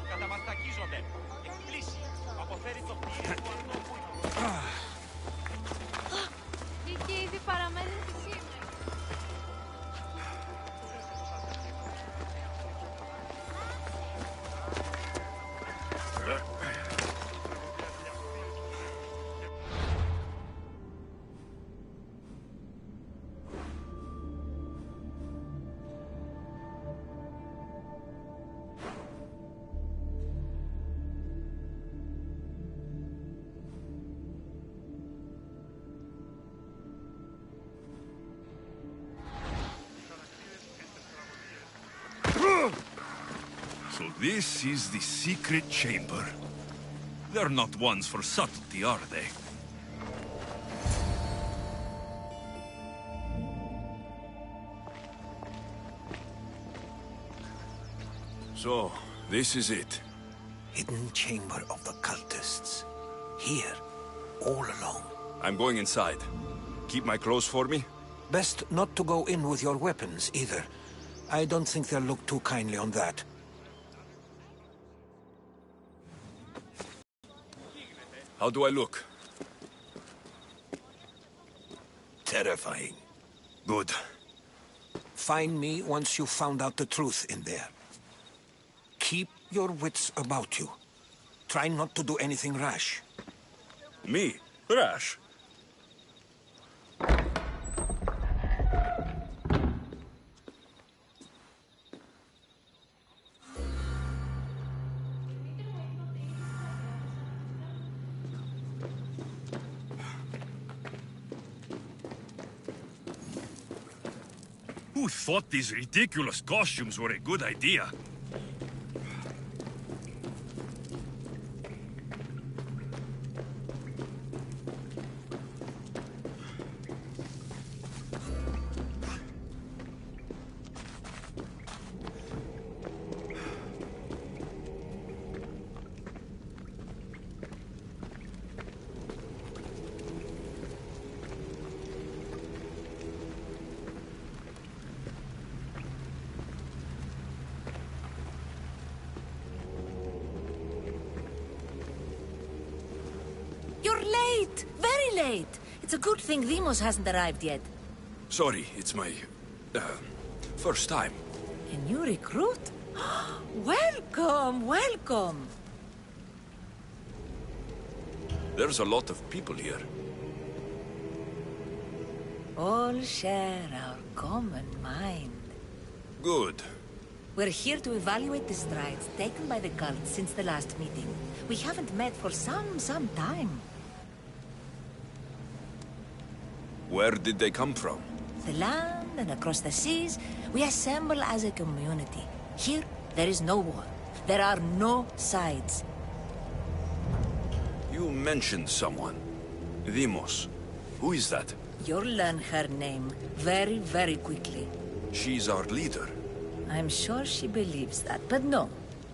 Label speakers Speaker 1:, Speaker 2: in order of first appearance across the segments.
Speaker 1: Καταμαστακίζονται. Εκπλήσει. Αποφέρει το πίεσμα αυτό που...
Speaker 2: Και ήδη παραμένει τη σήμερα.
Speaker 3: So this is the secret chamber. They're not ones for subtlety, are they? So, this is it.
Speaker 4: Hidden chamber of the cultists. Here, all alone.
Speaker 3: I'm going inside. Keep my clothes for me?
Speaker 4: Best not to go in with your weapons, either. I don't think they'll look too kindly on that.
Speaker 3: How do I look?
Speaker 4: Terrifying.
Speaker 3: Good.
Speaker 4: Find me once you've found out the truth in there. Keep your wits about you. Try not to do anything rash.
Speaker 3: Me? Rash? Who thought these ridiculous costumes were a good idea?
Speaker 5: You're late! Very late! It's a good thing Demos hasn't arrived yet.
Speaker 3: Sorry, it's my... first time.
Speaker 5: A new recruit? Welcome, welcome!
Speaker 3: There's a lot of people here.
Speaker 5: All share our common mind.
Speaker 3: Good.
Speaker 5: We're here to evaluate the strides taken by the cult since the last meeting. We haven't met for some time.
Speaker 3: Where did they come from?
Speaker 5: The land and across the seas, we assemble as a community. Here, there is no war. There are no sides.
Speaker 3: You mentioned someone. Demos. Who is that?
Speaker 5: You'll learn her name very, very quickly.
Speaker 3: She's our leader.
Speaker 5: I'm sure she believes that, but no.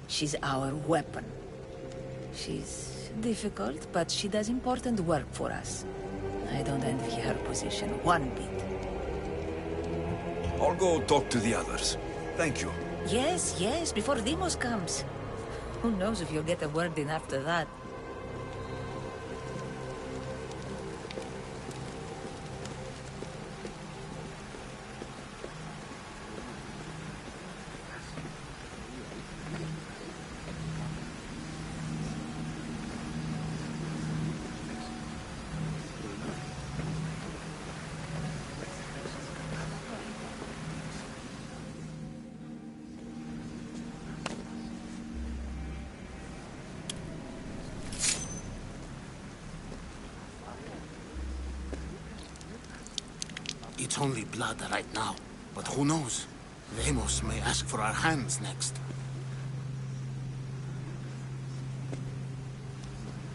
Speaker 5: She's our weapon. She's difficult, but she does important work for us. I don't envy her position one bit.
Speaker 3: I'll go talk to the others. Thank you.
Speaker 5: Yes, yes, before Demos comes. Who knows if you'll get a word in after that.
Speaker 6: It's only blood right now, but who knows? Deimos may ask for our hands next.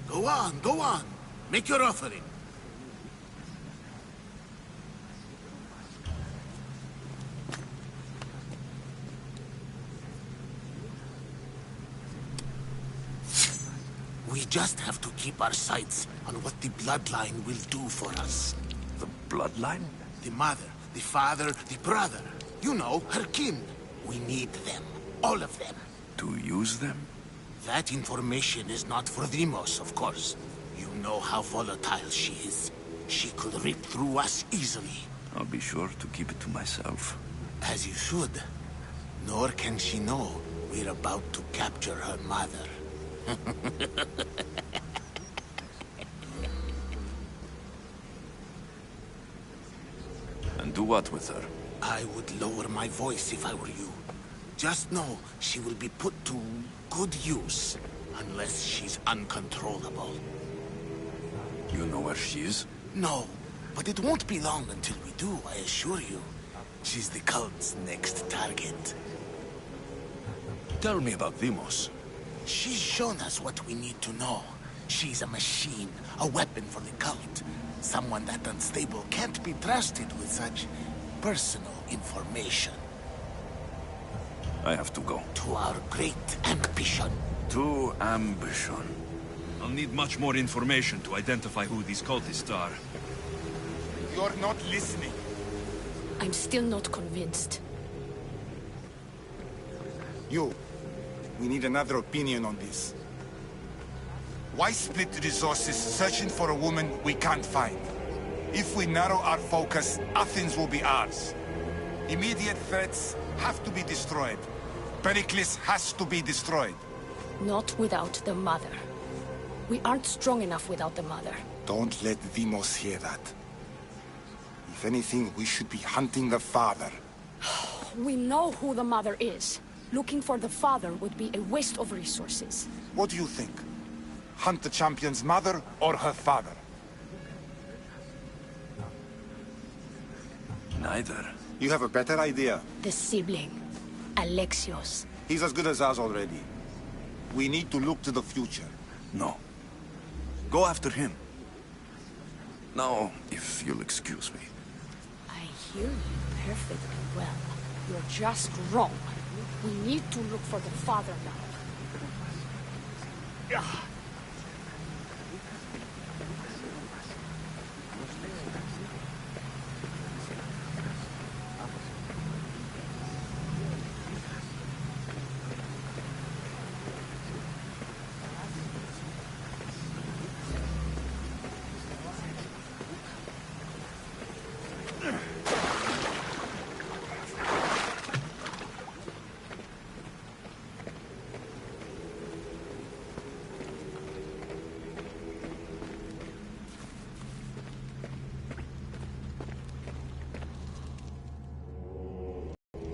Speaker 6: Go on, go on. Make your offering. We just have to keep our sights on what the bloodline will do for us.
Speaker 3: The bloodline?
Speaker 6: The mother, the father, the brother. You know, her kin. We need them. All of them.
Speaker 3: To use them?
Speaker 6: That information is not for Deimos, of course. You know how volatile she is. She could rip through us easily.
Speaker 3: I'll be sure to keep it to myself.
Speaker 6: As you should. Nor can she know we're about to capture her mother.
Speaker 3: And do what with her?
Speaker 6: I would lower my voice if I were you. Just know she will be put to good use, unless she's uncontrollable.
Speaker 3: You know where she is?
Speaker 6: No, but it won't be long until we do, I assure you. She's the cult's next target.
Speaker 3: Tell me about Deimos.
Speaker 6: She's shown us what we need to know. She's a machine, a weapon for the cult. Someone that unstable can't be trusted with such personal information.
Speaker 3: I have to go.
Speaker 6: To our great ambition.
Speaker 3: To ambition. I'll need much more information to identify who these cultists are.
Speaker 7: You're not listening.
Speaker 8: I'm still not convinced.
Speaker 7: You. We need another opinion on this. Why split the resources searching for a woman we can't find? If we narrow our focus, Athens will be ours. Immediate threats have to be destroyed. Pericles has to be destroyed.
Speaker 8: Not without the mother. We aren't strong enough without the mother.
Speaker 7: Don't let Deimos hear that. If anything, we should be hunting the father.
Speaker 8: We know who the mother is. Looking for the father would be a waste of resources.
Speaker 7: What do you think? Hunt the champion's mother or her father?
Speaker 3: Neither.
Speaker 7: You have a better idea.
Speaker 8: The sibling, Alexios.
Speaker 7: He's as good as ours already. We need to look to the future.
Speaker 3: No. Go after him. Now, if you'll excuse me.
Speaker 8: I hear you perfectly well. You're just wrong. We need to look for the father now.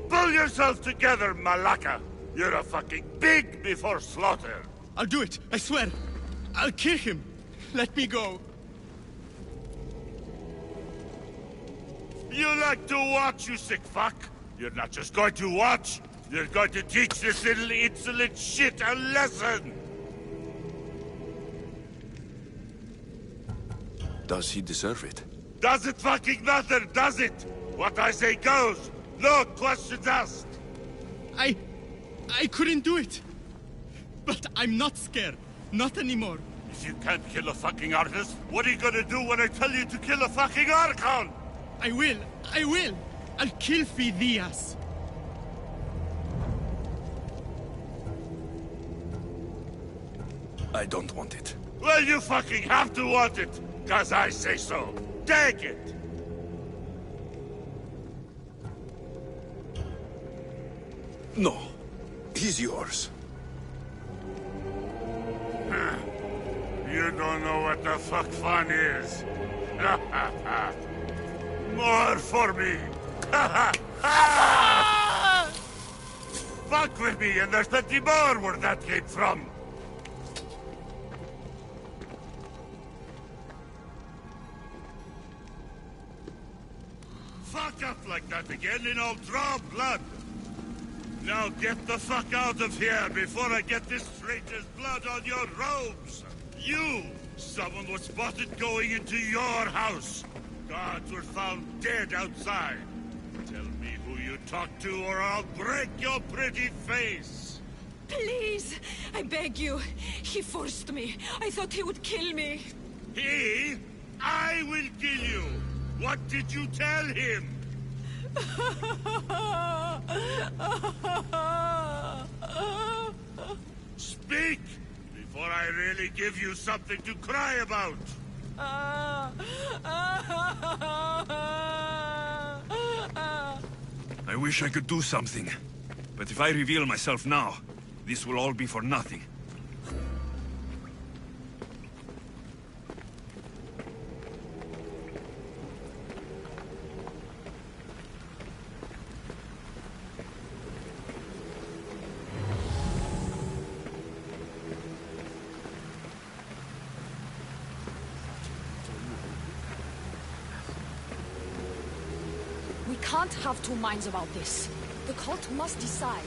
Speaker 1: Pull yourself together, Malaka! You're a fucking pig before slaughter!
Speaker 9: I'll do it, I swear. I'll kill him. Let me go.
Speaker 1: You like to watch, you sick fuck? You're not just going to watch, you're going to teach this little insolent shit a lesson!
Speaker 3: Does he deserve it?
Speaker 1: Does it fucking matter, does it? What I say goes! No questions asked!
Speaker 9: I couldn't do it. But I'm not scared. Not anymore.
Speaker 1: If you can't kill a fucking artist, what are you gonna do when I tell you to kill a fucking Archon?
Speaker 9: I will. I'll kill Phidias.
Speaker 3: I don't want it.
Speaker 1: Well, you fucking have to want it, 'cause I say so. Take it!
Speaker 3: No. He's yours.
Speaker 1: You don't know what the fuck fun is. More for me. Fuck with me, and there's plenty more where that came from. fuck up like that again and I'll draw blood. Now get the fuck out of here before I get this traitor's blood on your robes! You! Someone was spotted going into your house. Guards were found dead outside. Tell me who you talked to or I'll break your pretty face!
Speaker 5: Please! I beg you! He forced me. I thought he would kill me.
Speaker 1: He? I will kill you! What did you tell him? Speak! Before I really give you something to cry about!
Speaker 3: I wish I could do something. But if I reveal myself now, this will all be for nothing.
Speaker 8: We can't have two minds about this. The cult must decide.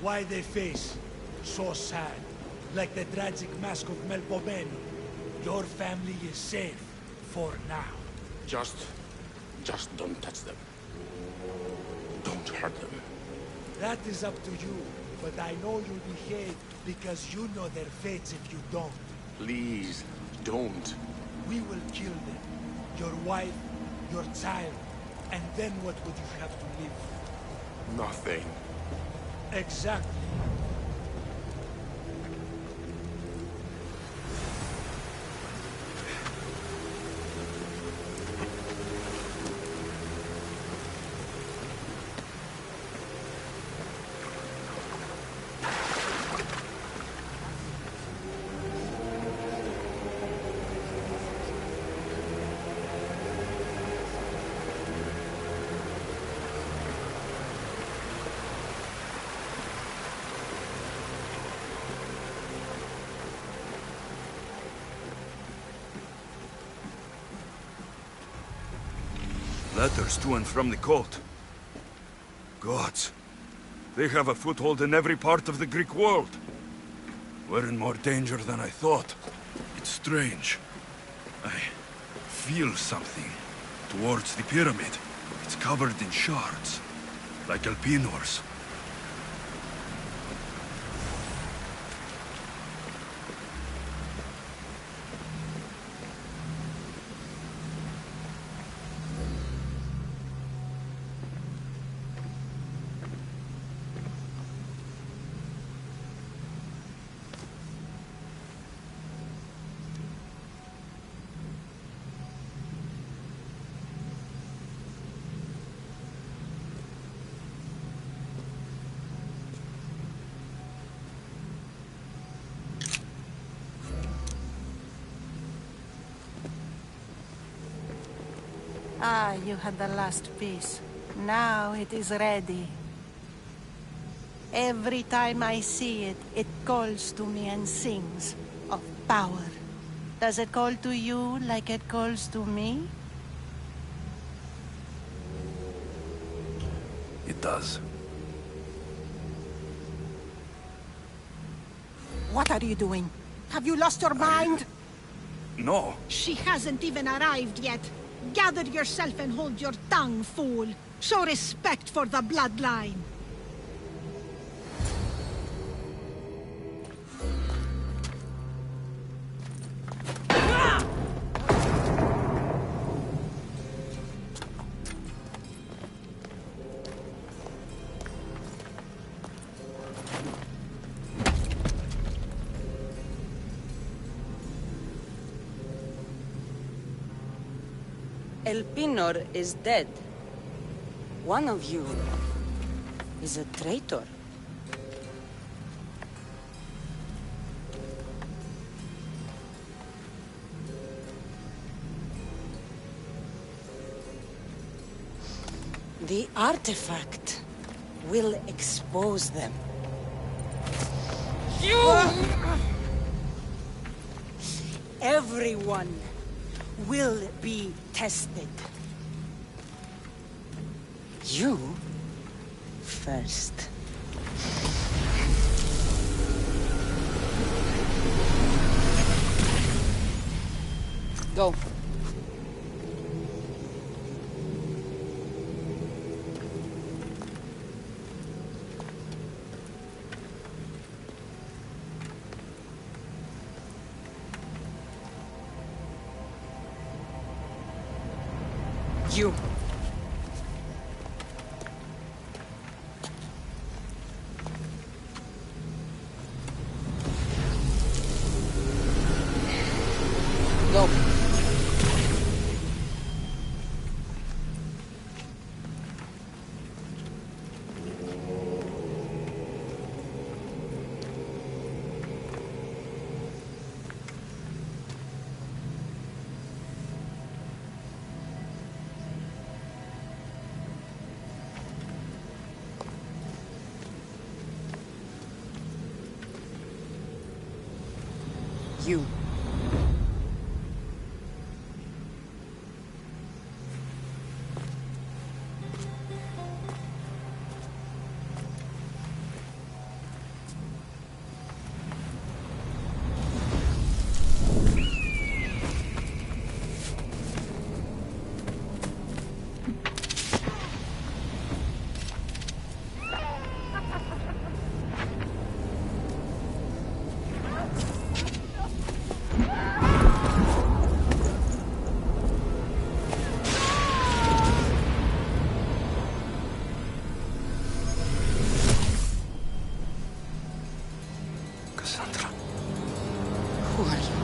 Speaker 10: Why they face? So sad. Like the tragic mask of Melpomene. Your family is safe. For now.
Speaker 6: Just don't touch them. Don't hurt them.
Speaker 10: That is up to you. But I know you'll behave because you know their fates if you don't.
Speaker 6: Please, don't.
Speaker 10: We will kill them. Your wife, your child. And then what would you have to live?
Speaker 6: Nothing.
Speaker 10: Exactly.
Speaker 3: Letters to and from the cult. Gods. They have a foothold in every part of the Greek world. We're in more danger than I thought. It's strange. I feel something towards the pyramid. It's covered in shards, like Alpinors.
Speaker 11: Ah, you had the last piece. Now it is ready. Every time I see it, it calls to me and sings of power. Does it call to you like it calls to me?
Speaker 3: It does.
Speaker 11: What are you doing? Have you lost your mind?
Speaker 3: No.
Speaker 11: She hasn't even arrived yet. Gather yourself and hold your tongue, fool. Show respect for the bloodline.
Speaker 12: Elpinor is dead. One of you is a traitor. The artifact. will expose them. Everyone will be tested. You first. Go. You. Go. You. Who are you?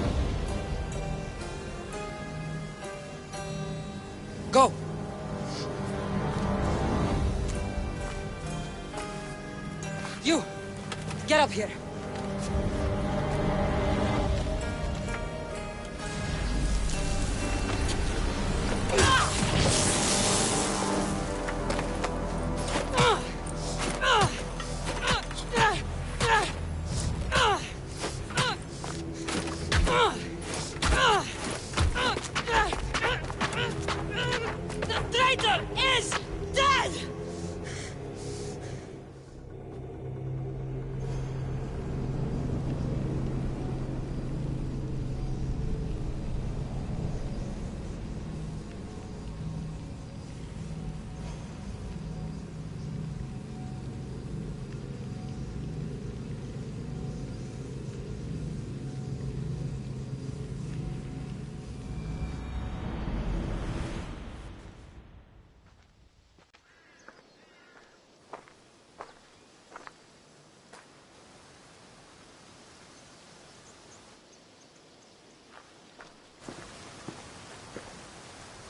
Speaker 12: Go! You! Get up here!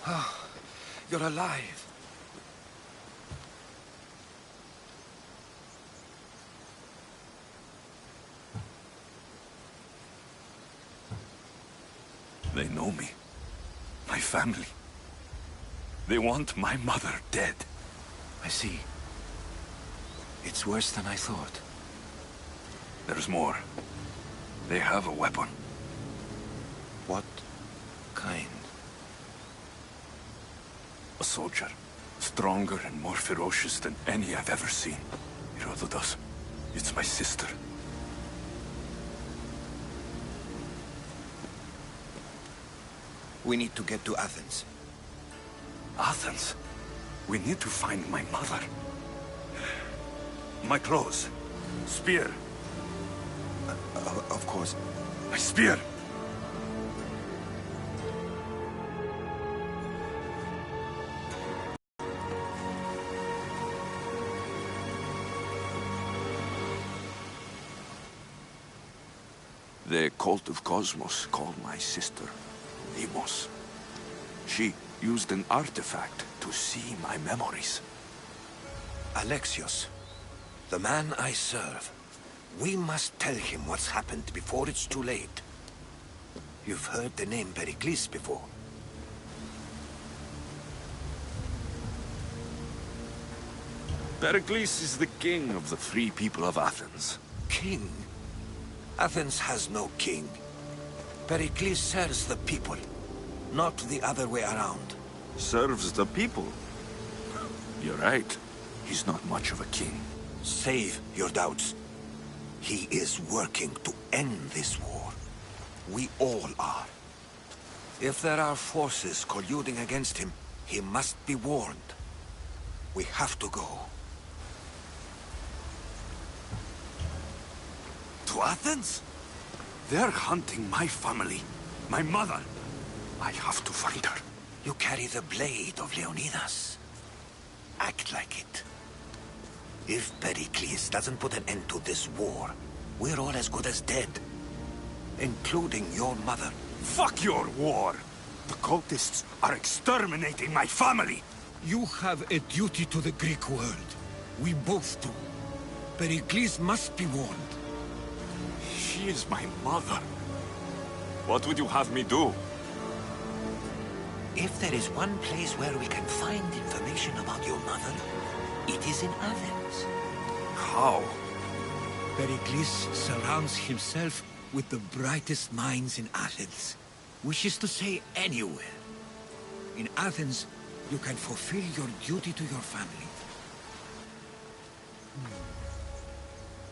Speaker 4: Oh, you're alive.
Speaker 3: They know me. My family. They want my mother dead.
Speaker 4: I see. It's worse than I thought.
Speaker 3: There's more. They have a weapon.
Speaker 4: What kind?
Speaker 3: A soldier. Stronger and more ferocious than any I've ever seen. Herodotus. It's my sister.
Speaker 4: We need to get to Athens.
Speaker 3: Athens? We need to find my mother. My clothes. Spear.
Speaker 4: Of course.
Speaker 3: My spear! The cult of Cosmos called my sister Deimos. She used an artifact to see my memories.
Speaker 4: Alexios, the man I serve. We must tell him what's happened before it's too late. You've heard the name Pericles before.
Speaker 3: Pericles is the king of the free people of Athens.
Speaker 4: King? Athens has no king. Pericles serves the people, not the other way around.
Speaker 3: Serves the people? You're right. He's not much of a king.
Speaker 4: Save your doubts. He is working to end this war. We all are. If there are forces colluding against him, he must be warned. We have to go.
Speaker 3: To Athens? They're hunting my family. My mother. I have to find her.
Speaker 4: You carry the blade of Leonidas. Act like it. If Pericles doesn't put an end to this war, we're all as good as dead. Including your mother.
Speaker 3: Fuck your war! The cultists are exterminating my family!
Speaker 4: You have a duty to the Greek world. We both do. Pericles must be warned.
Speaker 3: She is my mother. What would you have me do?
Speaker 4: If there is one place where we can find information about your mother, it is in Athens.
Speaker 3: How?
Speaker 4: Pericles surrounds himself with the brightest minds in Athens. Which is to say, anywhere. In Athens, you can fulfill your duty to your family.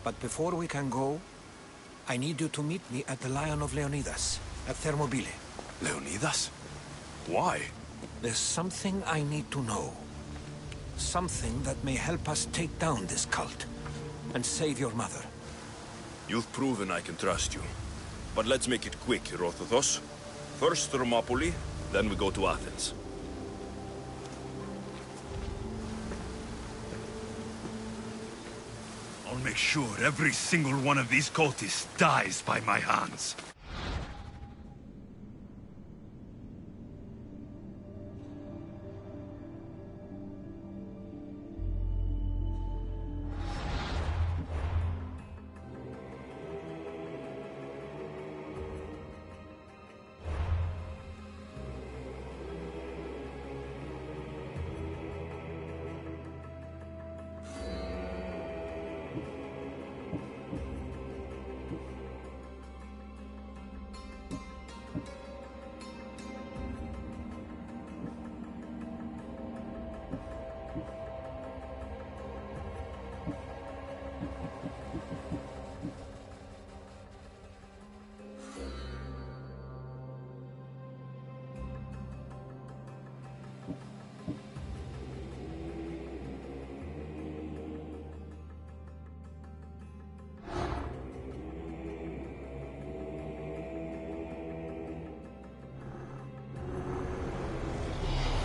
Speaker 4: But before we can go, I need you to meet me at the Lion of Leonidas, at Thermopylae.
Speaker 3: Leonidas? Why?
Speaker 4: There's something I need to know. Something that may help us take down this cult, and save your mother.
Speaker 3: You've proven I can trust you. But let's make it quick, Herodotus. First Thermopylae, then we go to Athens.
Speaker 1: I'll make sure every single one of these cultists dies by my hands.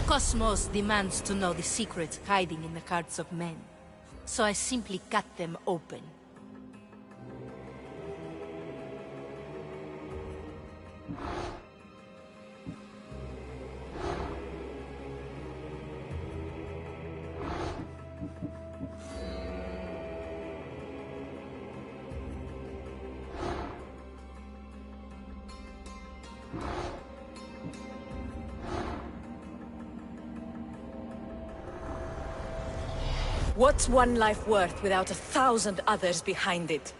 Speaker 13: Cosmos demands to know the secrets hiding in the hearts of men. So I simply cut them open.
Speaker 5: What's one life worth without 1,000 others behind it?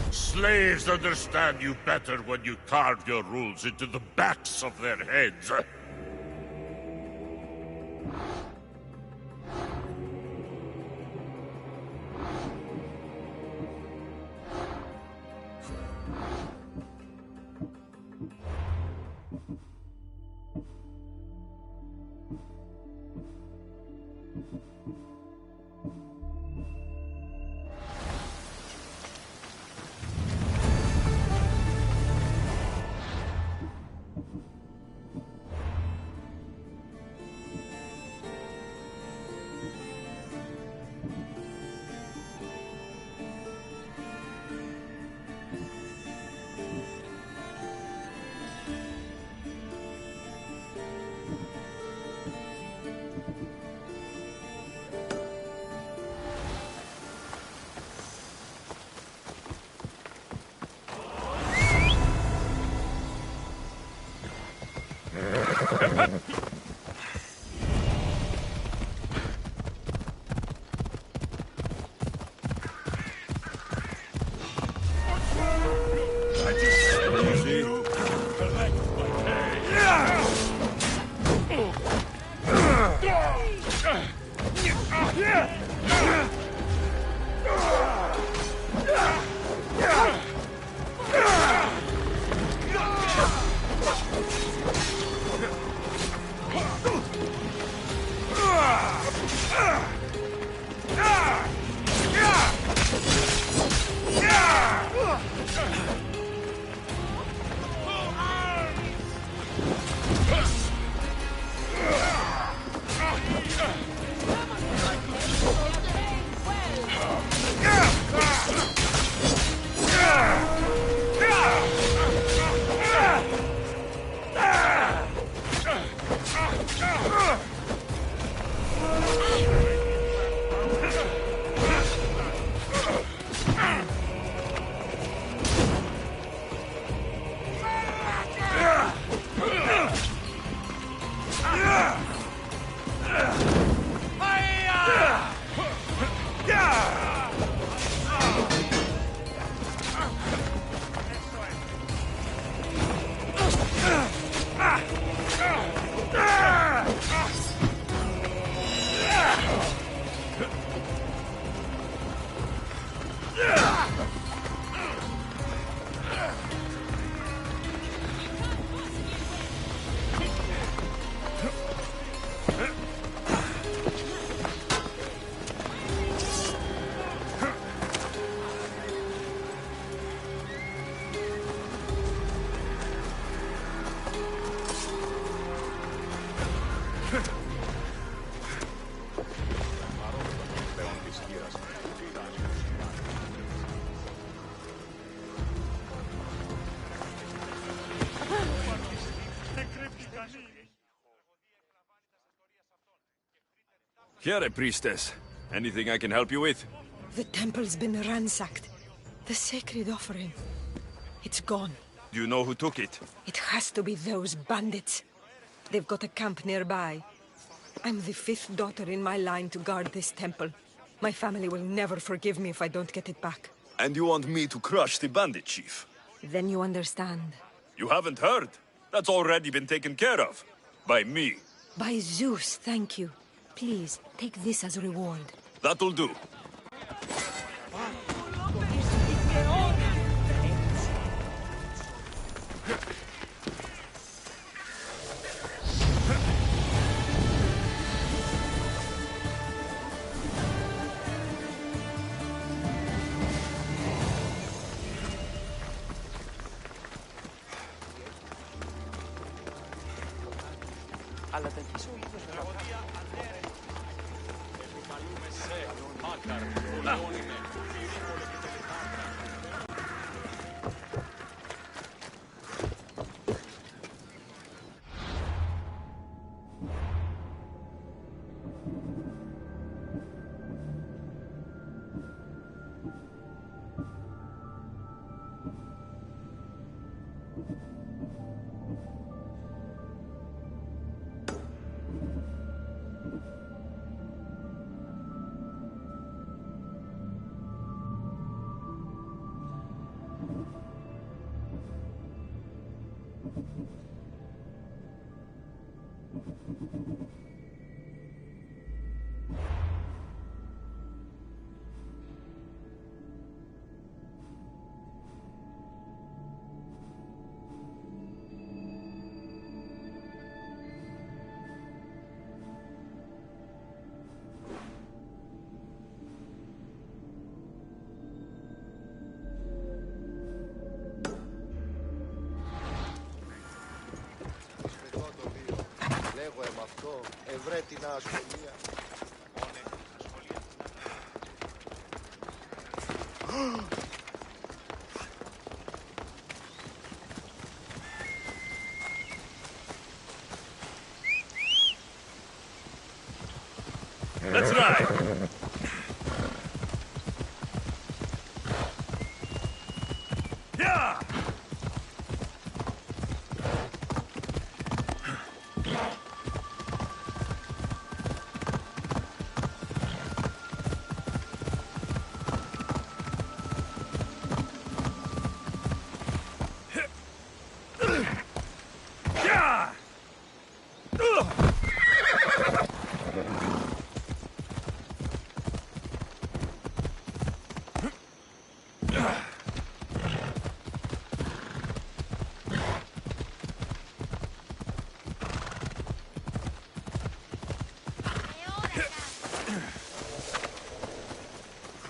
Speaker 1: Slaves understand you better when you carve your rules into the backs of their heads.
Speaker 3: Here, priestess. Anything I can help you with?
Speaker 14: The temple's been ransacked. The sacred offering. It's gone.
Speaker 3: Do you know who took it?
Speaker 14: It has to be those bandits. They've got a camp nearby. I'm the 5th daughter in my line to guard this temple. My family will never forgive me if I don't get it back.
Speaker 3: And you want me to crush the bandit chief?
Speaker 14: Then you understand.
Speaker 3: You haven't heard? That's already been taken care of. By me.
Speaker 14: By Zeus, thank you. Please, take this as a reward.
Speaker 3: That'll do.
Speaker 1: Let's ride!
Speaker 3: Yeah!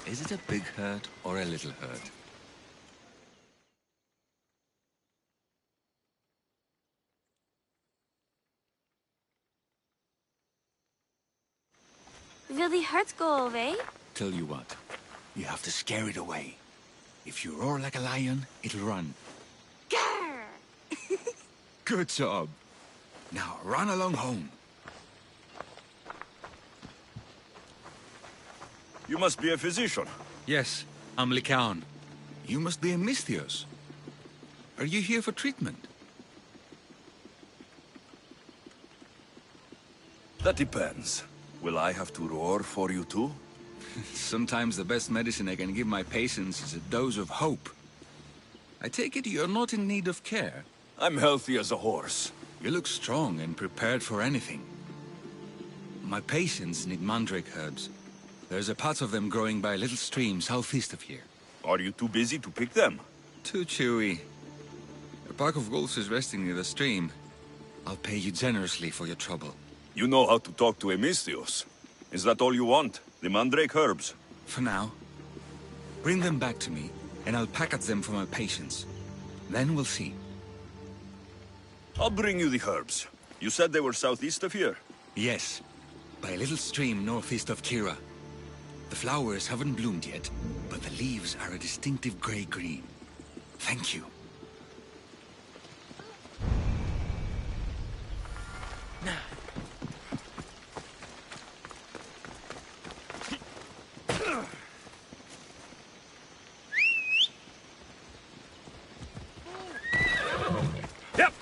Speaker 4: Is it a big hurt or a little hurt?
Speaker 15: Will the hurts go away?
Speaker 4: Tell you what, you have to scare it away. If you roar like a lion, it'll run.
Speaker 15: Grr!
Speaker 4: Good job. Now run along home.
Speaker 3: You must be a physician.
Speaker 4: Yes, I'm Lycaon. You must be a Misthios. Are you here for treatment?
Speaker 3: That depends. Will I have to roar for you too?
Speaker 4: Sometimes the best medicine I can give my patients is a dose of hope. I take it you're not in need of care?
Speaker 3: I'm healthy as a horse.
Speaker 4: You look strong and prepared for anything. My patients need mandrake herbs. There's a patch of them growing by a little stream southeast of here.
Speaker 3: Are you too busy to pick them?
Speaker 4: Too chewy. A pack of wolves is resting near the stream. I'll pay you generously for your trouble.
Speaker 3: You know how to talk to Emistios. Is that all you want? The mandrake herbs?
Speaker 4: For now. Bring them back to me, and I'll package them for my patients. Then we'll see.
Speaker 3: I'll bring you the herbs. You said they were southeast of here?
Speaker 4: Yes. By a little stream northeast of Kira. The flowers haven't bloomed yet, but the leaves are a distinctive gray-green. Thank you.
Speaker 3: Yep.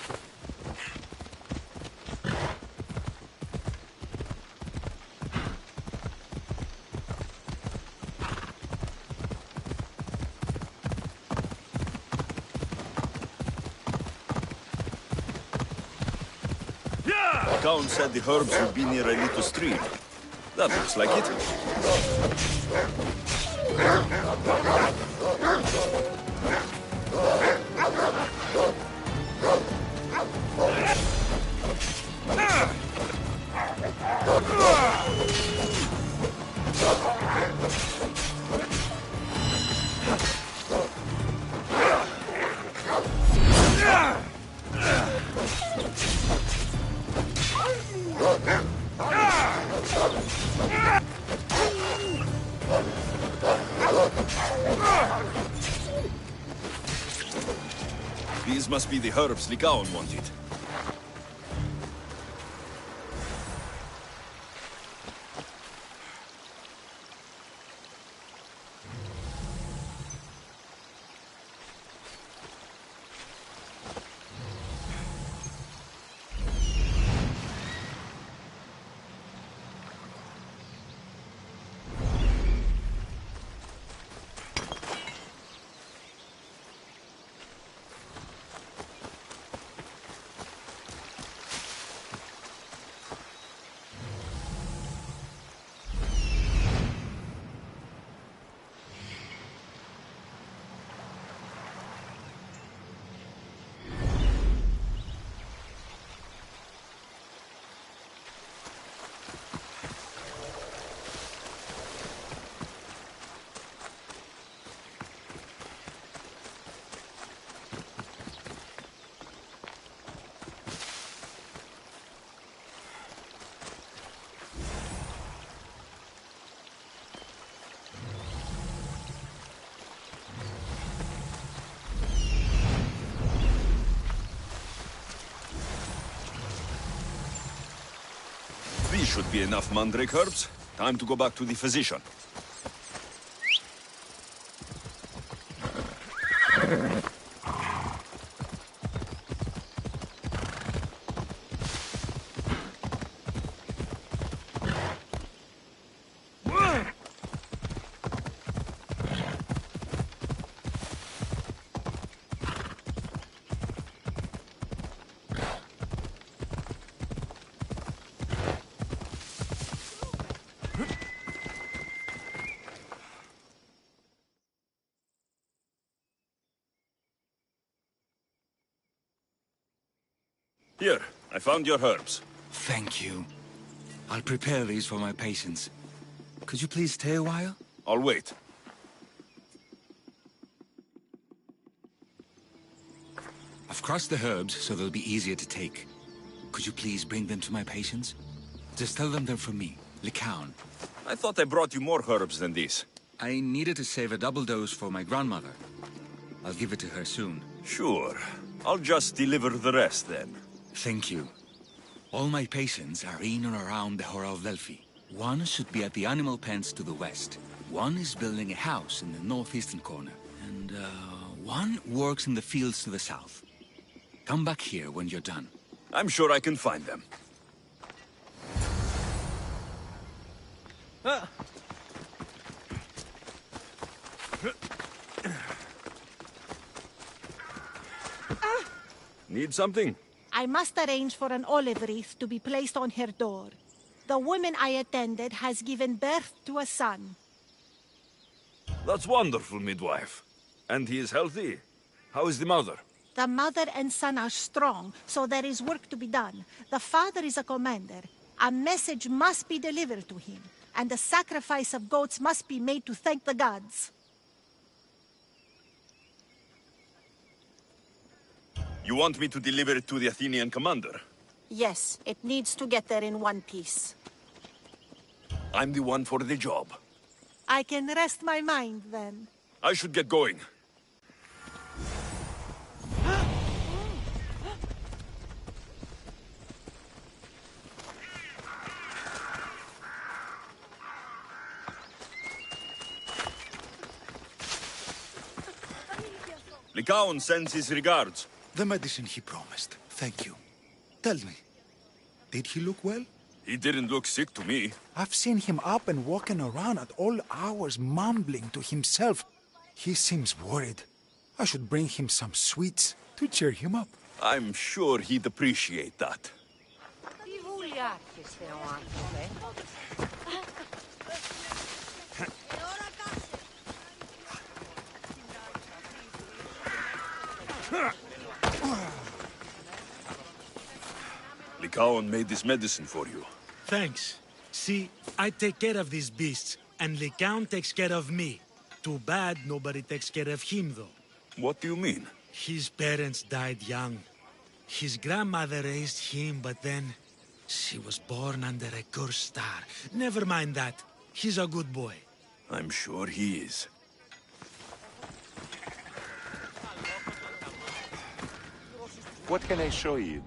Speaker 16: The Count said the herbs would be near a little stream. That looks like it. These must be the herbs Licaon wanted. These should be enough mandrake herbs. Time to go back to the physician. Here, I found your herbs.
Speaker 4: Thank you. I'll prepare these for my patients. Could you please stay a while?
Speaker 16: I'll wait.
Speaker 4: I've crushed the herbs so they'll be easier to take. Could you please bring them to my patients? Just tell them they're from me, Licaon.
Speaker 16: I thought I brought you more herbs than these.
Speaker 4: I needed to save a double dose for my grandmother. I'll give it to her soon.
Speaker 16: Sure. I'll just deliver the rest then.
Speaker 4: Thank you. All my patients are in or around the Hora of Delphi. One should be at the animal pens to the west. One is building a house in the northeastern corner. And, one works in the fields to the south. Come back here when you're done.
Speaker 16: I'm sure I can find them. Need something?
Speaker 11: I must arrange for an olive wreath to be placed on her door. The woman I attended has given birth to a son.
Speaker 16: That's wonderful, midwife. And he is healthy? How is the mother?
Speaker 11: The mother and son are strong, so there is work to be done. The father is a commander. A message must be delivered to him, and a sacrifice of goats must be made to thank the gods.
Speaker 16: You want me to deliver it to the Athenian commander?
Speaker 11: Yes, it needs to get there in one piece.
Speaker 16: I'm the one for the job.
Speaker 11: I can rest my mind, then.
Speaker 16: I should get going. Licaon sends his regards.
Speaker 6: The medicine he promised. Thank you. Tell me, did he look well?
Speaker 3: He didn't look sick to me.
Speaker 6: I've seen him up and walking around at all hours, mumbling to himself. He seems worried. I should bring him some sweets to cheer him up.
Speaker 3: I'm sure he'd appreciate that. Lycaon made this medicine for you.
Speaker 10: Thanks. See, I take care of these beasts, and Lycaon takes care of me. Too bad nobody takes care of him, though.
Speaker 3: What do you mean?
Speaker 10: His parents died young. His grandmother raised him, but then she was born under a cursed star. Never mind that. He's a good boy.
Speaker 3: I'm sure he is.
Speaker 17: What can I show you?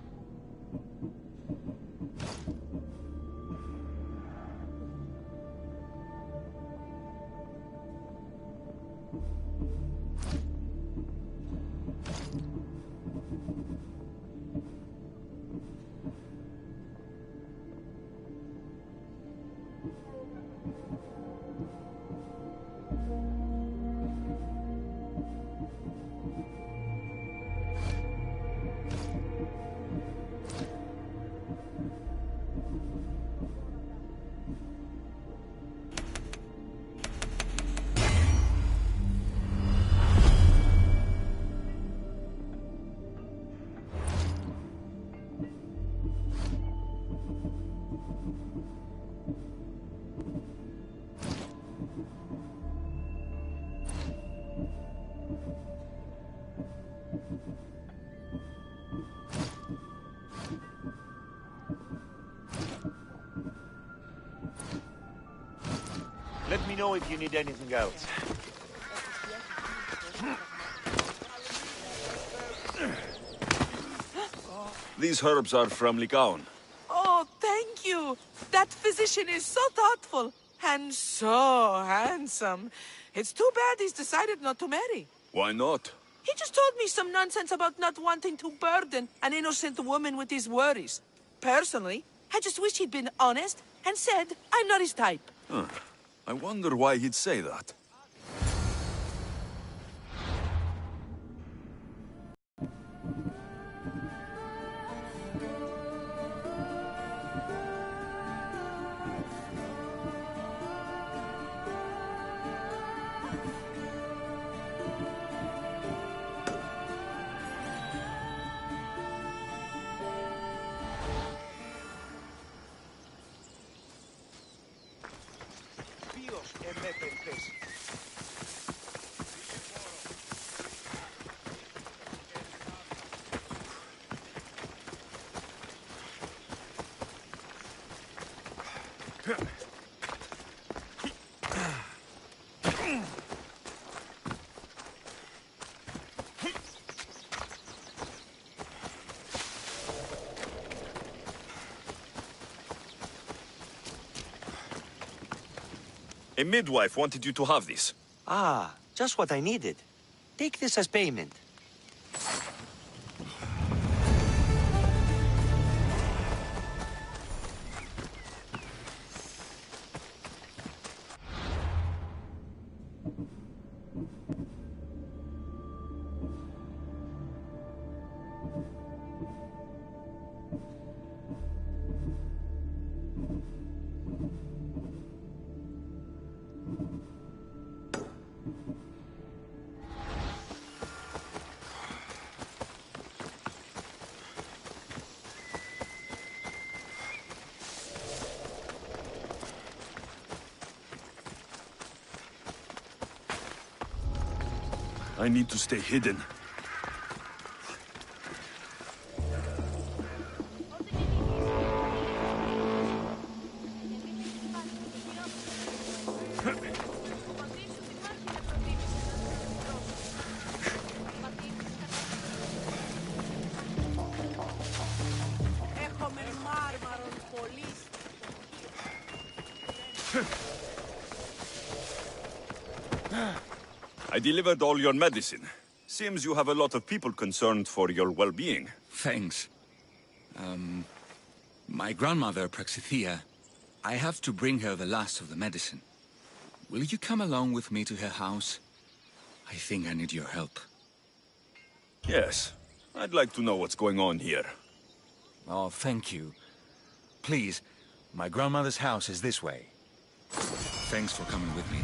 Speaker 17: Let me know if you need anything else.
Speaker 3: These herbs are from Lycaon.
Speaker 18: Oh, thank you. That physician is so thoughtful and so handsome. It's too bad he's decided not to marry.
Speaker 3: Why not?
Speaker 18: He just told me some nonsense about not wanting to burden an innocent woman with his worries. Personally, I just wish he'd been honest and said I'm not his type.
Speaker 3: Huh. I wonder why he'd say that.
Speaker 16: A midwife wanted you to have this.
Speaker 17: Ah, just what I needed. Take this as payment.
Speaker 3: I need to stay hidden.
Speaker 16: I delivered all your medicine. Seems you have a lot of people concerned for your well-being.
Speaker 19: Thanks. My grandmother, Praxithea, I have to bring her the last of the medicine. Will you come along with me to her house? I think I need your help.
Speaker 16: Yes. I'd like to know what's going on here.
Speaker 19: Oh, thank you. Please, my grandmother's house is this way. Thanks for coming with me.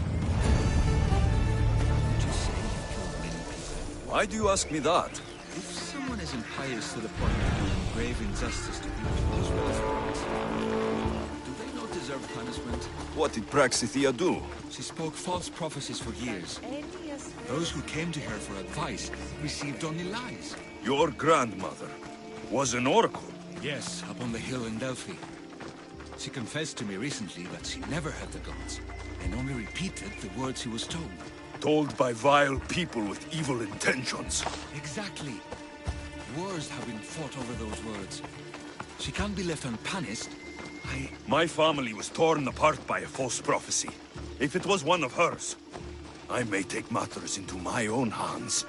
Speaker 16: Why do you ask me that?
Speaker 19: If someone is impious to the point of doing grave injustice to people whose welfare, do they not deserve punishment?
Speaker 16: What did Praxithea do?
Speaker 19: She spoke false prophecies for years. Those who came to her for advice received only lies.
Speaker 16: Your grandmother was an oracle?
Speaker 19: Yes, up on the hill in Delphi. She confessed to me recently that she never heard the gods, and only repeated the words she was told.
Speaker 16: Told by vile people with evil intentions.
Speaker 19: Exactly. Wars have been fought over those words. She can't be left unpunished.
Speaker 16: My family was torn apart by a false prophecy. If it was one of hers, I may take matters into my own hands.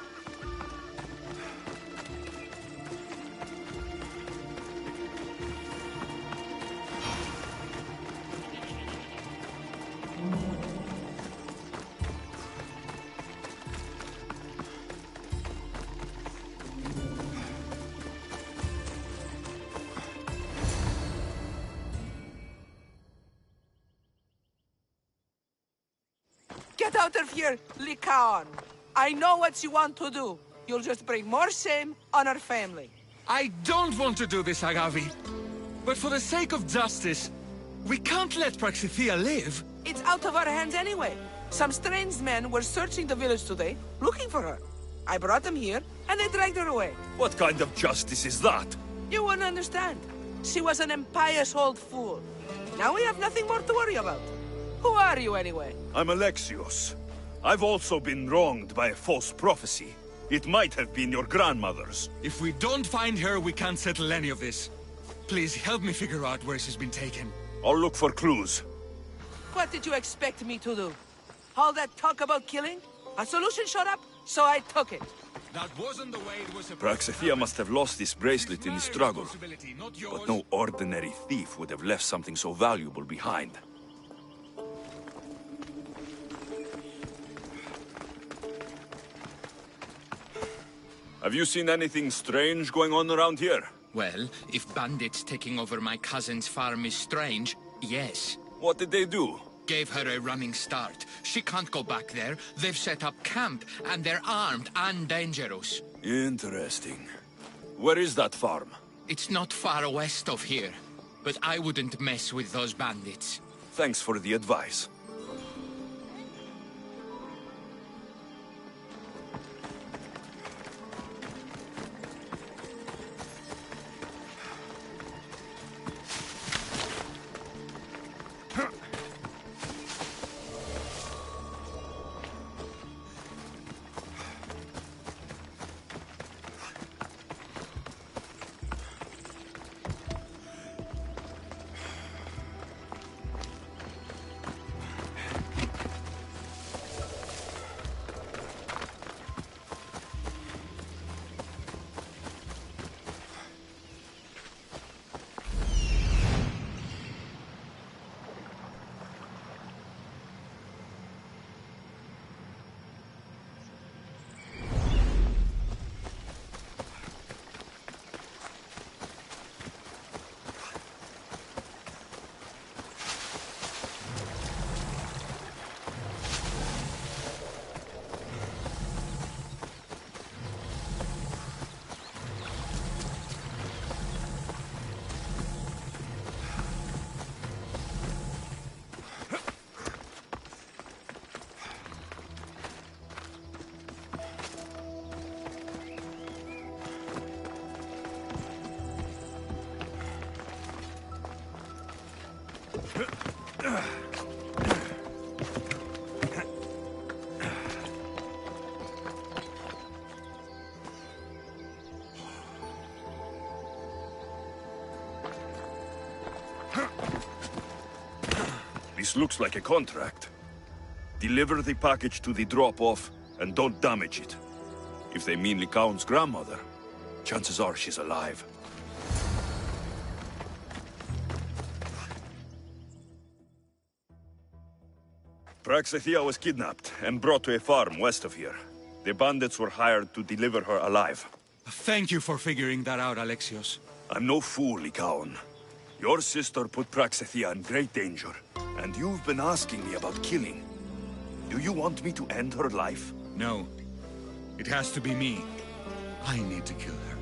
Speaker 18: Get out of here, Lycaon! I know what you want to do. You'll just bring more shame on our family.
Speaker 19: I don't want to do this, Agavi. But for the sake of justice, we can't let Praxithea live.
Speaker 18: It's out of our hands anyway. Some strange men were searching the village today, looking for her. I brought them here, and they dragged her away.
Speaker 16: What kind of justice is that?
Speaker 18: You wouldn't understand. She was an impious old fool. Now we have nothing more to worry about. Who are you, anyway?
Speaker 16: I'm Alexios. I've also been wronged by a false prophecy. It might have been your grandmother's.
Speaker 19: If we don't find her, we can't settle any of this. Please, help me figure out where she's been taken.
Speaker 16: I'll look for clues.
Speaker 18: What did you expect me to do? All that talk about killing? A solution showed up, so I took it.
Speaker 19: That wasn't the way it was supposed to
Speaker 16: Praxithea must have lost this bracelet in the struggle. But no ordinary thief would have left something so valuable behind. Have you seen anything strange going on around here?
Speaker 20: Well, if bandits taking over my cousin's farm is strange, yes.
Speaker 16: What did they do?
Speaker 20: Gave her a running start. She can't go back there. They've set up camp, and they're armed and dangerous.
Speaker 16: Interesting. Where is that farm?
Speaker 20: It's not far west of here, but I wouldn't mess with those bandits.
Speaker 16: Thanks for the advice. This looks like a contract. Deliver the package to the drop-off, and don't damage it. If they mean Lycaon's grandmother, chances are she's alive. Praxithea was kidnapped and brought to a farm west of here. The bandits were hired to deliver her alive.
Speaker 19: Thank you for figuring that out, Alexios.
Speaker 16: I'm no fool, Lycaon. Your sister put Praxithea in great danger, and you've been asking me about killing. Do you want me to end her life?
Speaker 19: No. It has to be me. I need to kill her.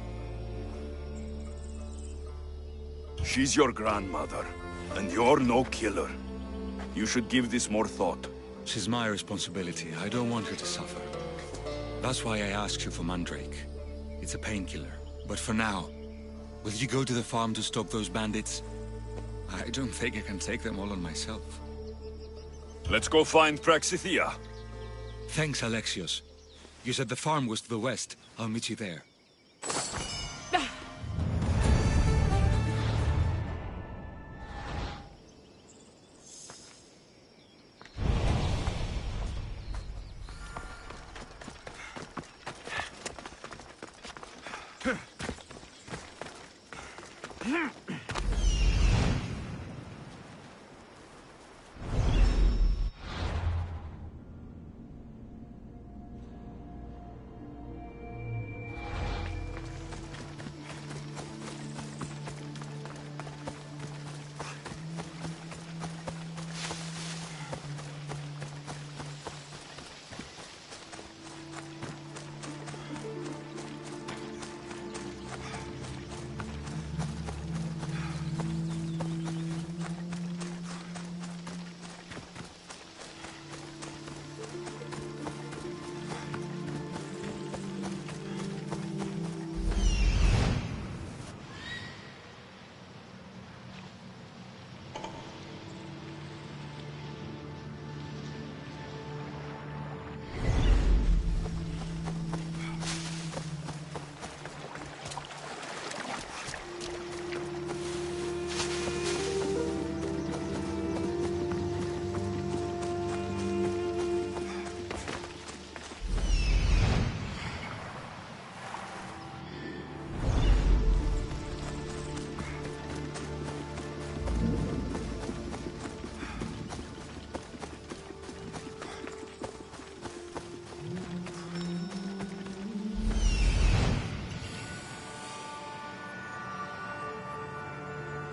Speaker 16: She's your grandmother, and you're no killer. You should give this more thought.
Speaker 19: She's my responsibility. I don't want her to suffer. That's why I asked you for Mandrake. It's a painkiller. But for now, will you go to the farm to stop those bandits? I don't think I can take them all on myself.
Speaker 16: Let's go find Praxithea.
Speaker 19: Thanks, Alexios. You said the farm was to the west. I'll meet you there.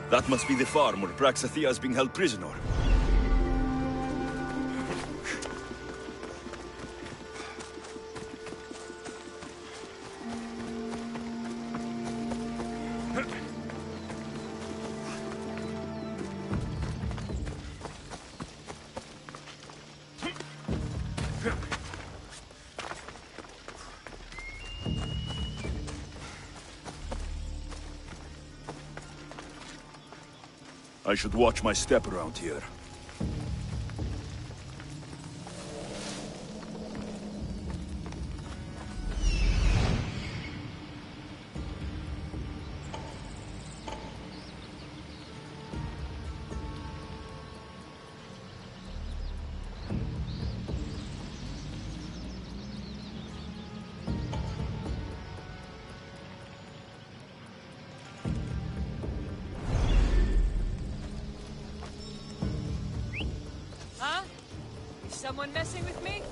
Speaker 16: That must be the farm where Praxithea is being held prisoner. I should watch my step around here.
Speaker 14: Someone messing with me?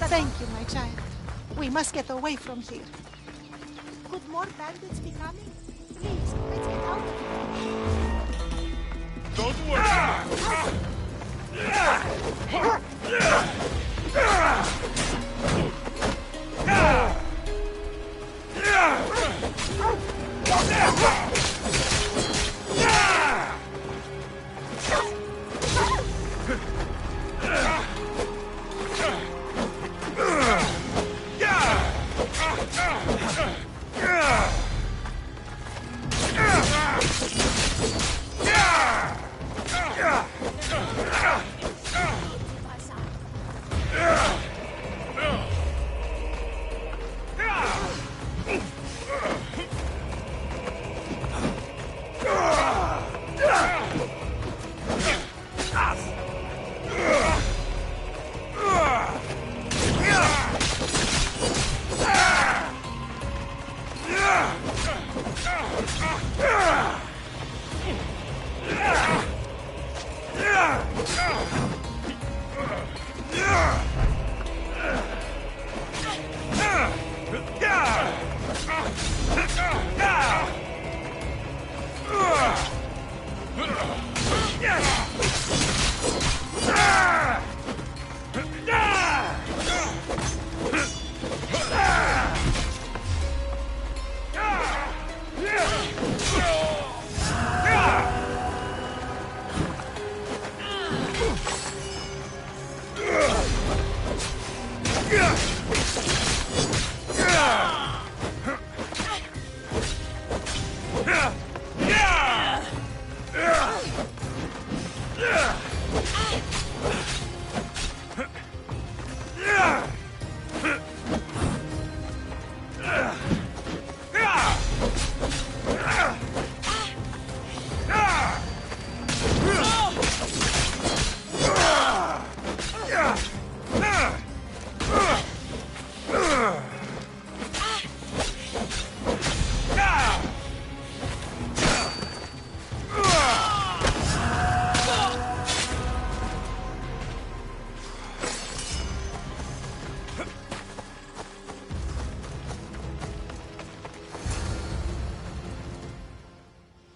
Speaker 11: Thank you, my child. We must get away from here. Could more bandits be coming? Please, let's get out of here.
Speaker 1: Don't worry.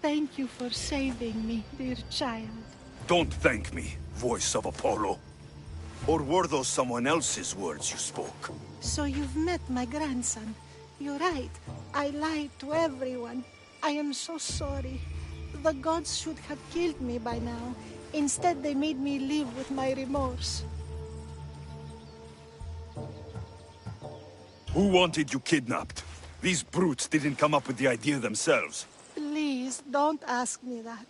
Speaker 11: Thank you for saving me, dear child.
Speaker 16: Don't thank me, voice of Apollo. Or were those someone else's words you spoke?
Speaker 11: So you've met my grandson. You're right. I lied to everyone. I am so sorry. The gods should have killed me by now. Instead, they made me live with my remorse.
Speaker 16: Who wanted you kidnapped? These brutes didn't come up with the idea themselves.
Speaker 11: Please, don't ask me that.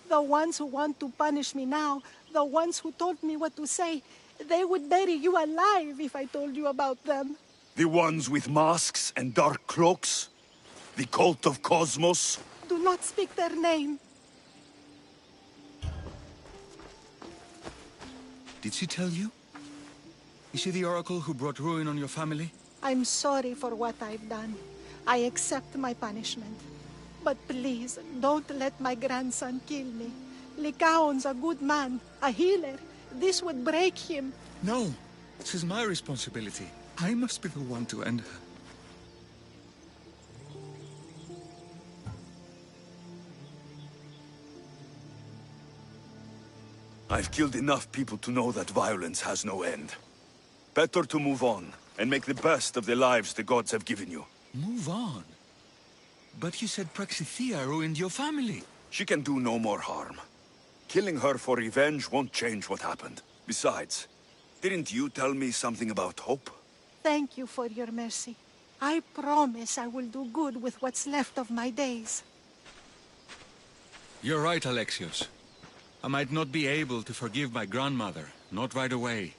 Speaker 11: The ones who want to punish me now, the ones who told me what to say, they would bury you alive if I told you about them.
Speaker 16: The ones with masks and dark cloaks? The cult of Cosmos?
Speaker 11: Do not speak their name.
Speaker 19: Did she tell you? Is she the oracle who brought ruin on your family?
Speaker 11: I'm sorry for what I've done. I accept my punishment. But please, don't let my grandson kill me. Lycaon's a good man, a healer. This would break him.
Speaker 19: No, this is my responsibility. I must be the one to end her.
Speaker 16: I've killed enough people to know that violence has no end. Better to move on, and make the best of the lives the gods have given you.
Speaker 19: Move on? But you said Praxithea ruined your family.
Speaker 16: She can do no more harm. Killing her for revenge won't change what happened. Besides, didn't you tell me something about hope?
Speaker 11: Thank you for your mercy. I promise I will do good with what's left of my days.
Speaker 19: You're right, Alexios. I might not be able to forgive my grandmother, not right away.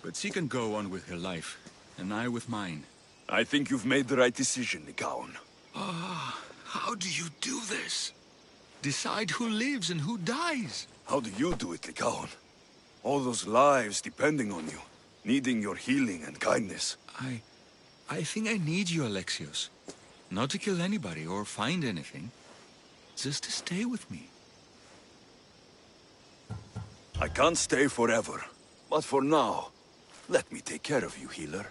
Speaker 19: But she can go on with her life, and I with mine.
Speaker 16: I think you've made the right decision, Lycaon.
Speaker 19: Ah, how do you do this? Decide who lives and who dies?
Speaker 16: How do you do it, Lycaon? All those lives depending on you, needing your healing and kindness.
Speaker 19: I think I need you, Alexios. Not to kill anybody or find anything. Just to stay with me.
Speaker 16: I can't stay forever, but for now, let me take care of you, healer.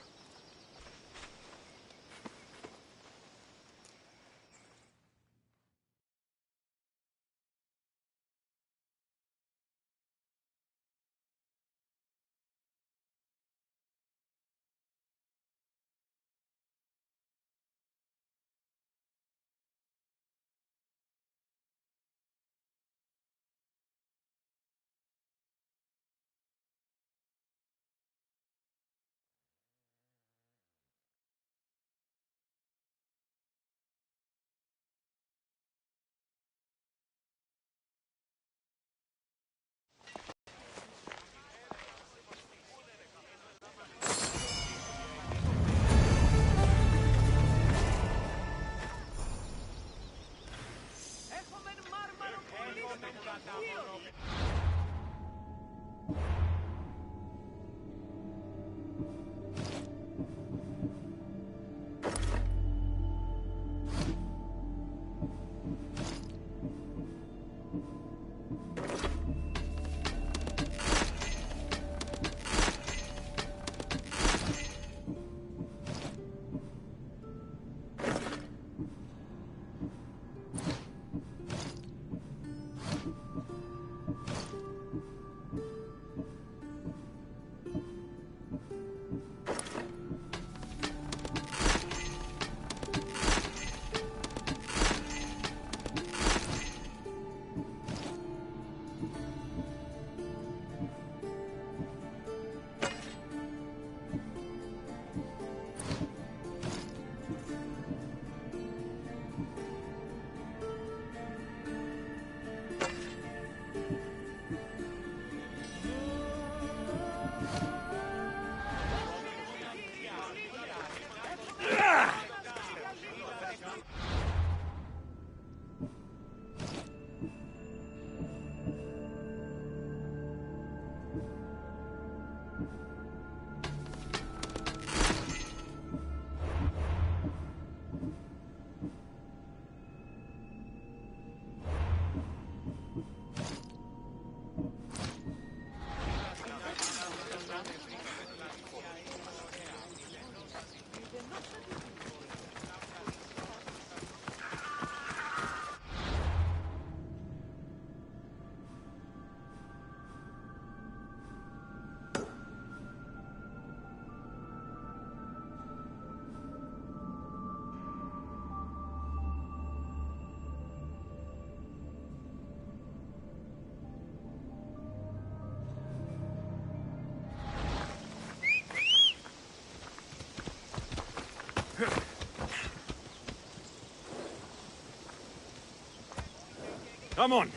Speaker 3: Come on.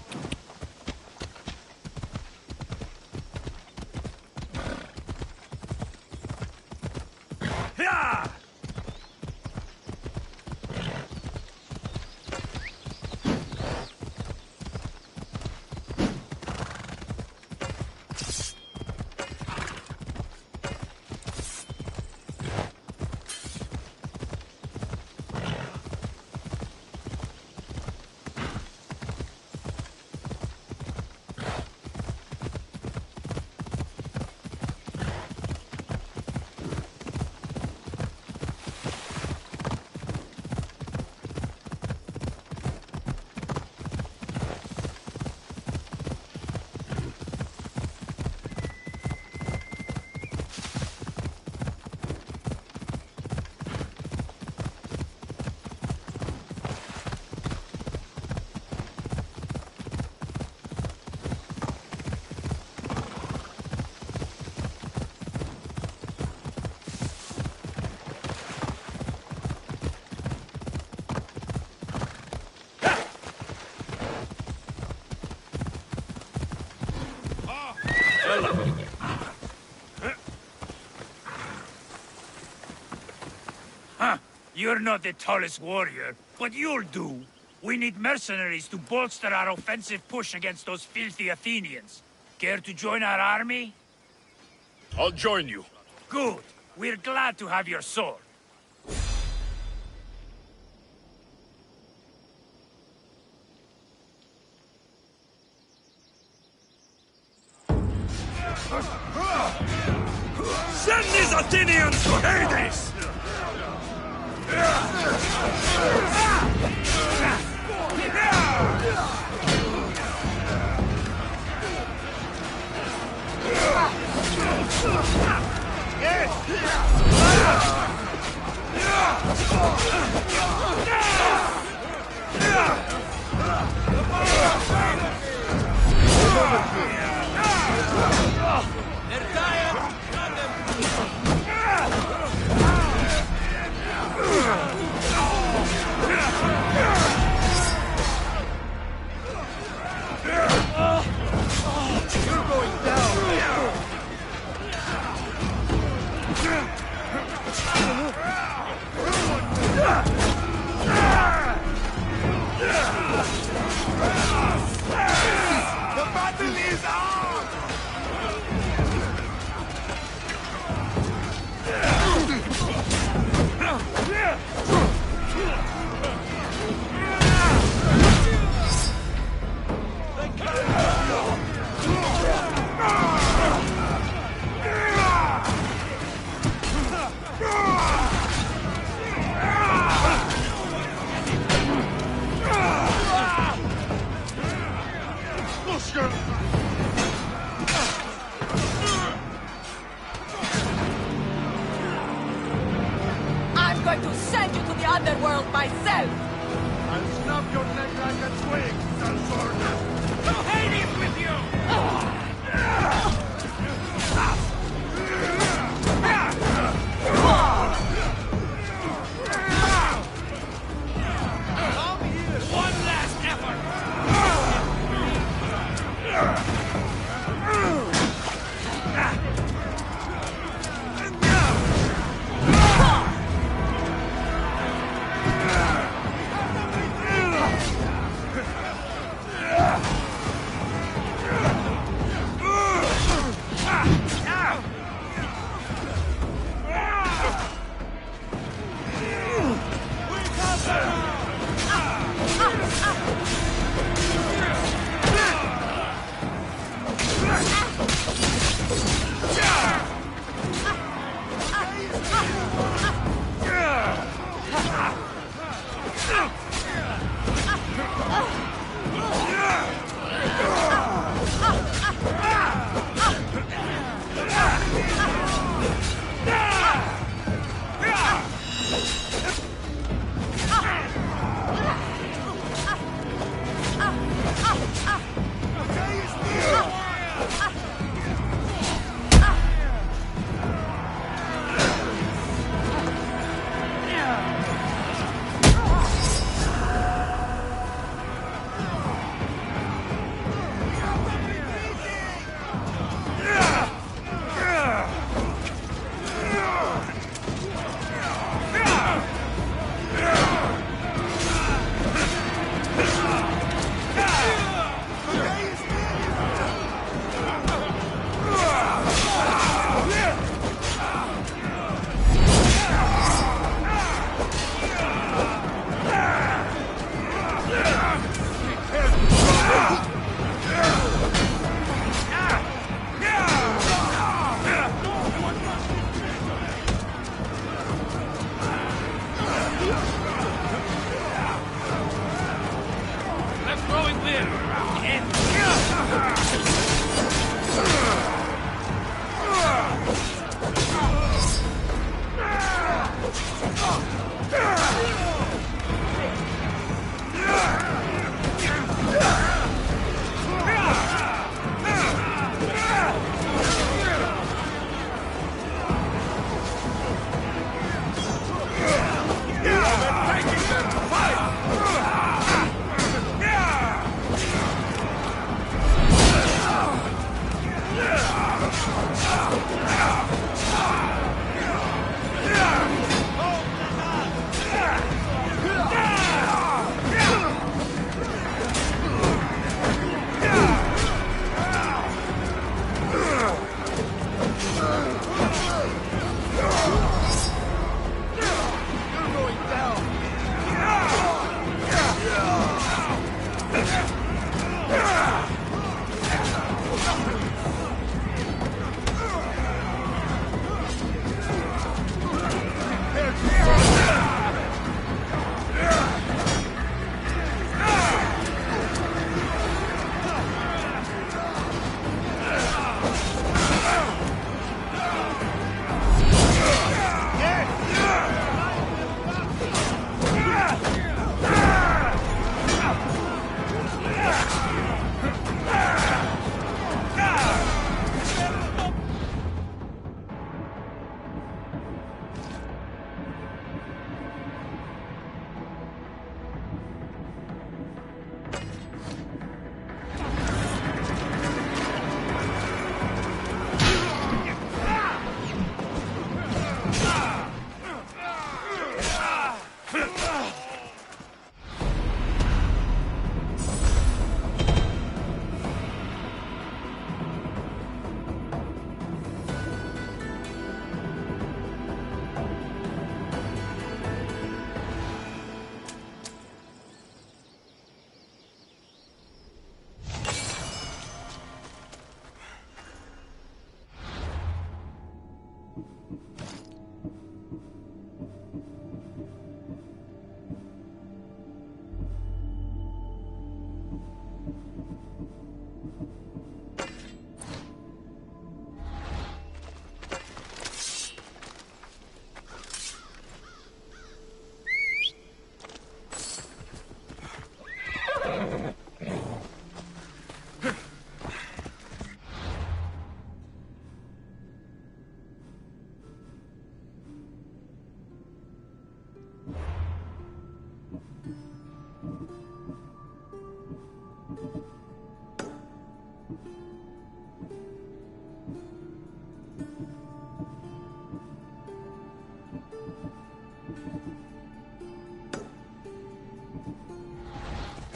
Speaker 3: Yeah!
Speaker 21: You're not the tallest warrior, but you'll do. We need mercenaries to bolster our offensive push against those filthy Athenians. Care to join our army?
Speaker 3: I'll join you.
Speaker 21: Good. We're glad to have your sword.
Speaker 3: Send these Athenians to Hades!
Speaker 12: I'm going to send you to the underworld myself!
Speaker 3: I'll snap your neck like a twig, Salsor!
Speaker 21: To Hades with you! One last effort!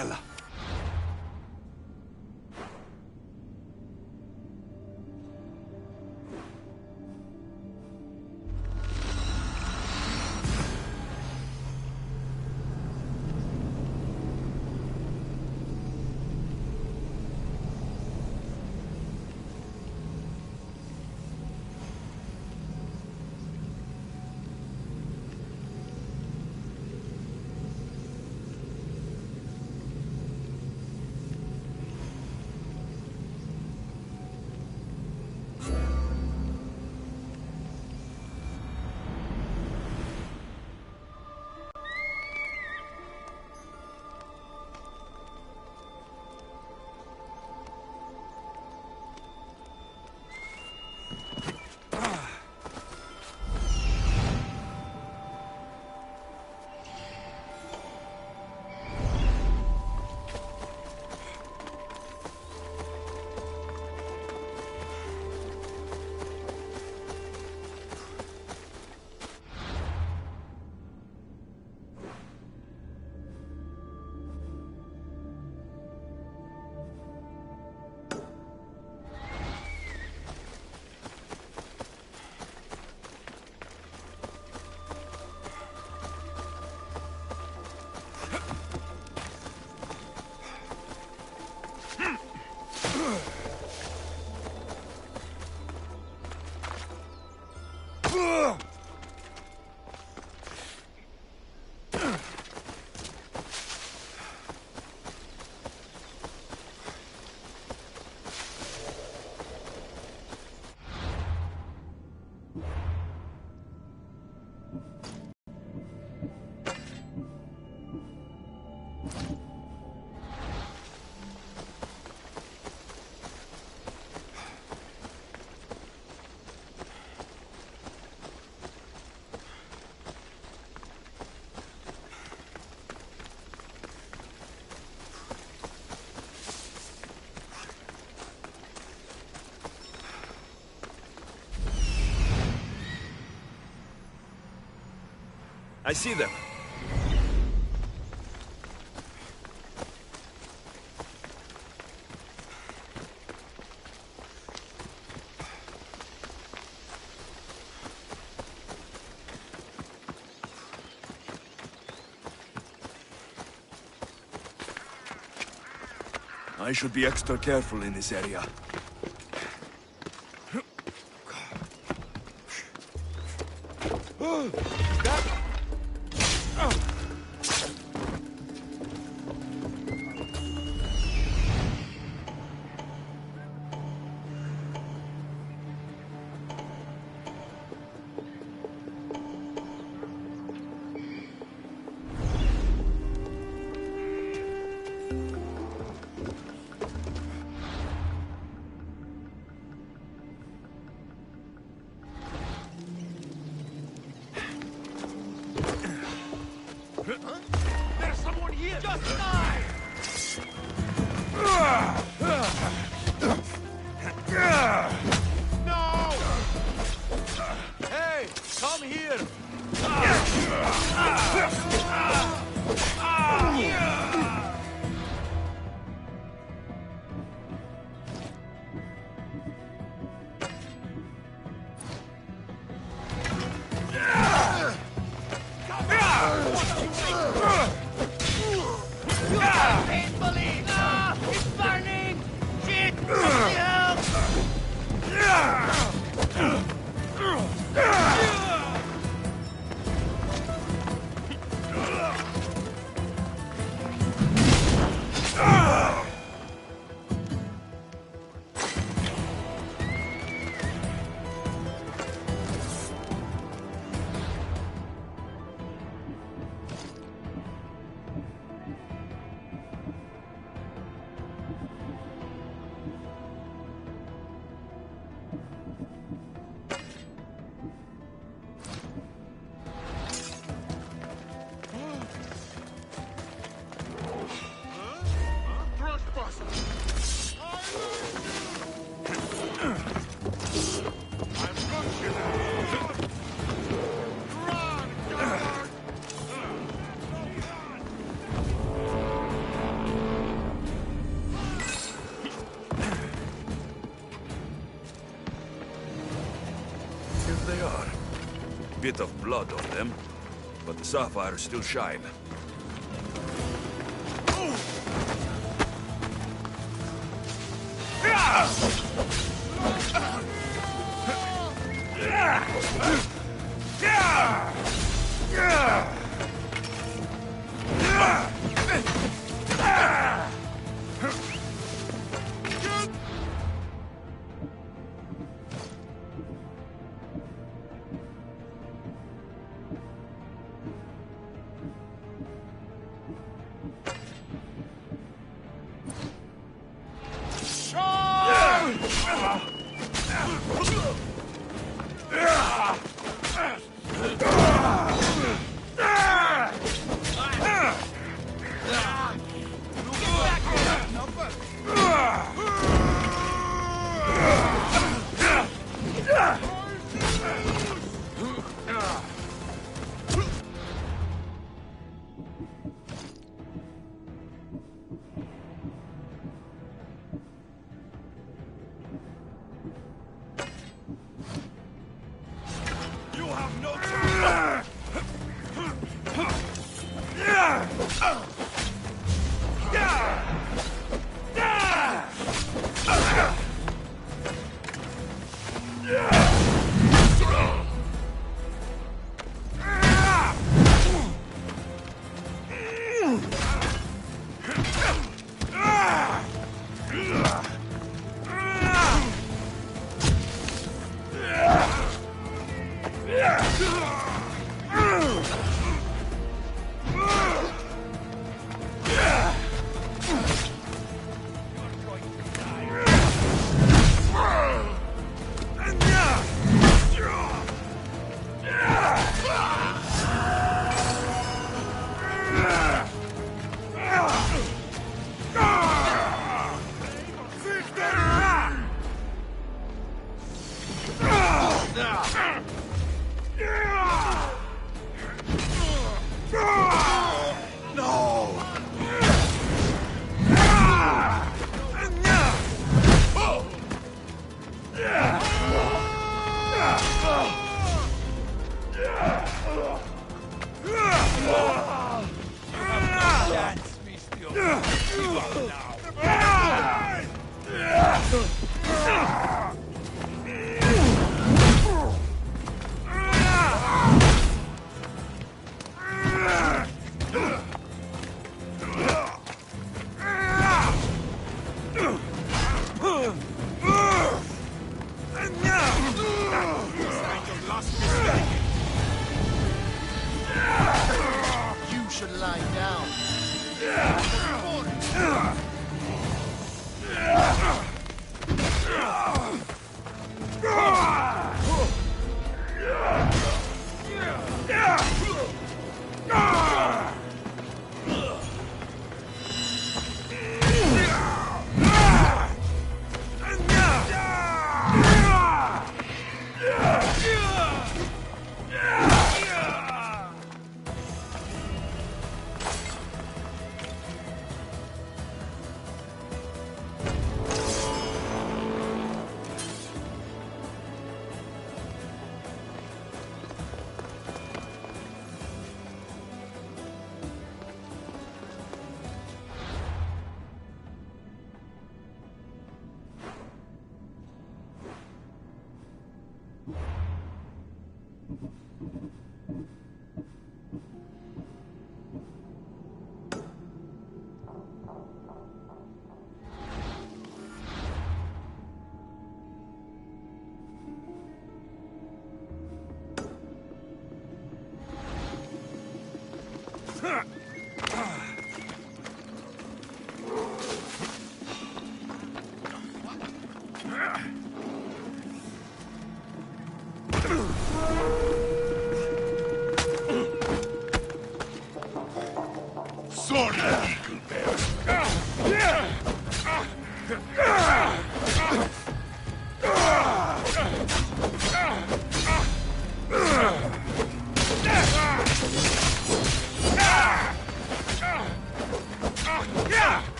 Speaker 3: Ella. I see them. I should be extra careful in this area. bit of blood on them, but the sapphires still shine.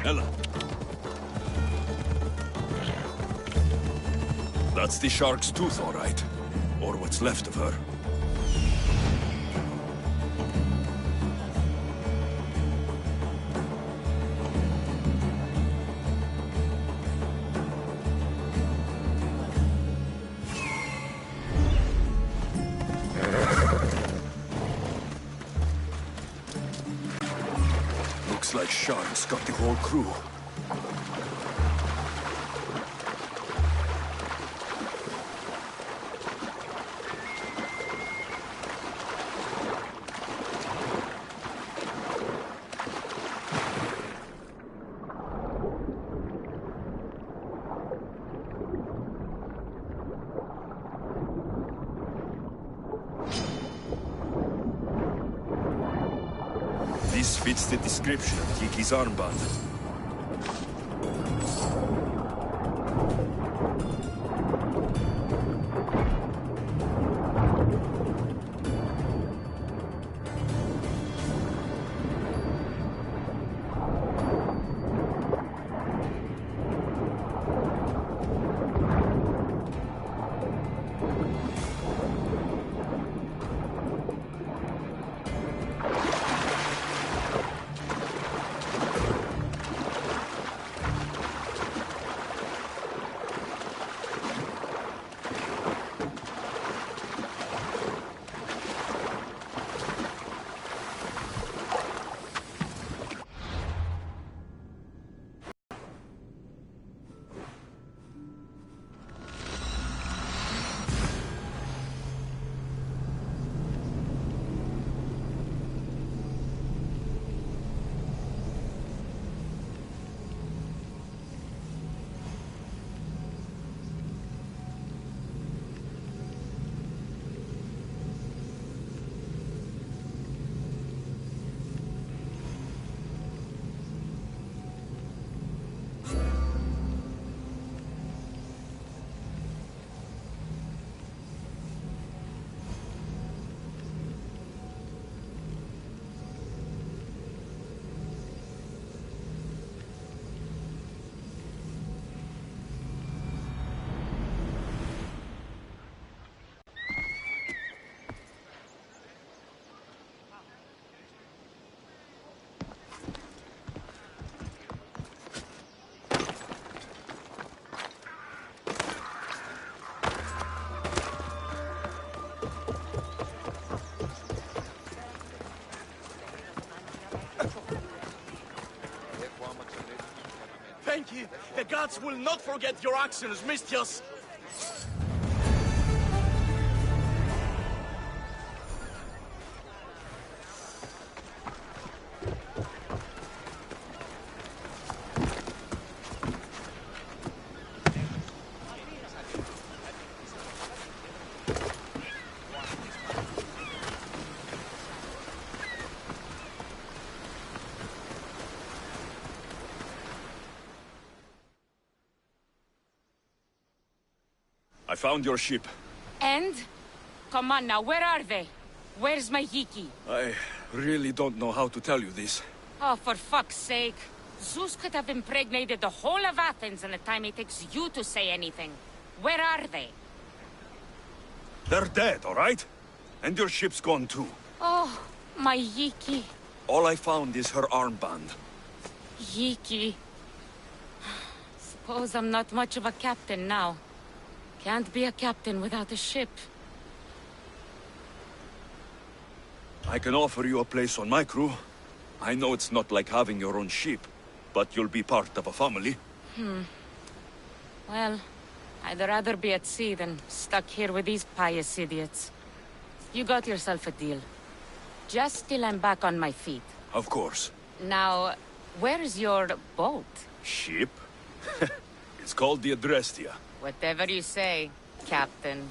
Speaker 3: Ella. That's the shark's tooth, all right. Or what's left of her. Looks like sharks got the whole crew. This fits the description of Yiki's armband.
Speaker 2: Thank you. The gods will not forget your actions, Mistios.
Speaker 3: I found your ship.
Speaker 22: And? Come on now, where are they? Where's my Yiki?
Speaker 3: I really don't know how to tell you this.
Speaker 22: Oh, for fuck's sake. Zeus could have impregnated the whole of Athens in the time it takes you to say anything. Where are they?
Speaker 3: They're dead, all right? And your ship's gone too.
Speaker 22: Oh, my Yiki.
Speaker 3: All I found is her armband.
Speaker 22: Yiki. Suppose I'm not much of a captain now. Can't be a captain without a ship.
Speaker 3: I can offer you a place on my crew. I know it's not like having your own ship, but you'll be part of a family.
Speaker 22: Well, I'd rather be at sea than stuck here with these pious idiots. You got yourself a deal. Just till I'm back on my feet.
Speaker 3: Of course.
Speaker 22: Now, where's your boat?
Speaker 3: Ship? It's called the Adrestia.
Speaker 22: Whatever you say, Captain.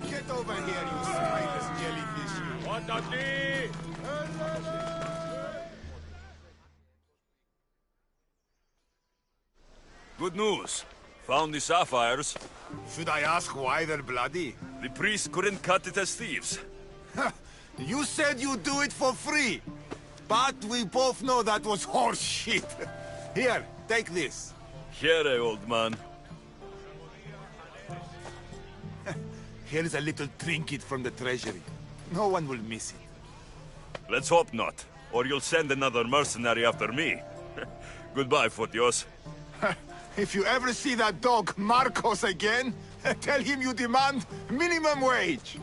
Speaker 7: Get over here, you spineless jellyfish, you. What
Speaker 3: Good news. Found the sapphires.
Speaker 7: Should I ask why they're bloody?
Speaker 3: The priest couldn't cut it as thieves.
Speaker 7: You said you'd do it for free. But we both know that was horse shit. Here, take this.
Speaker 3: Here, old man.
Speaker 7: Here is a little trinket from the treasury. No one will miss it.
Speaker 3: Let's hope not, or you'll send another mercenary after me. Goodbye, Fotios.
Speaker 7: If you ever see that dog Marcos again, tell him you demand minimum wage.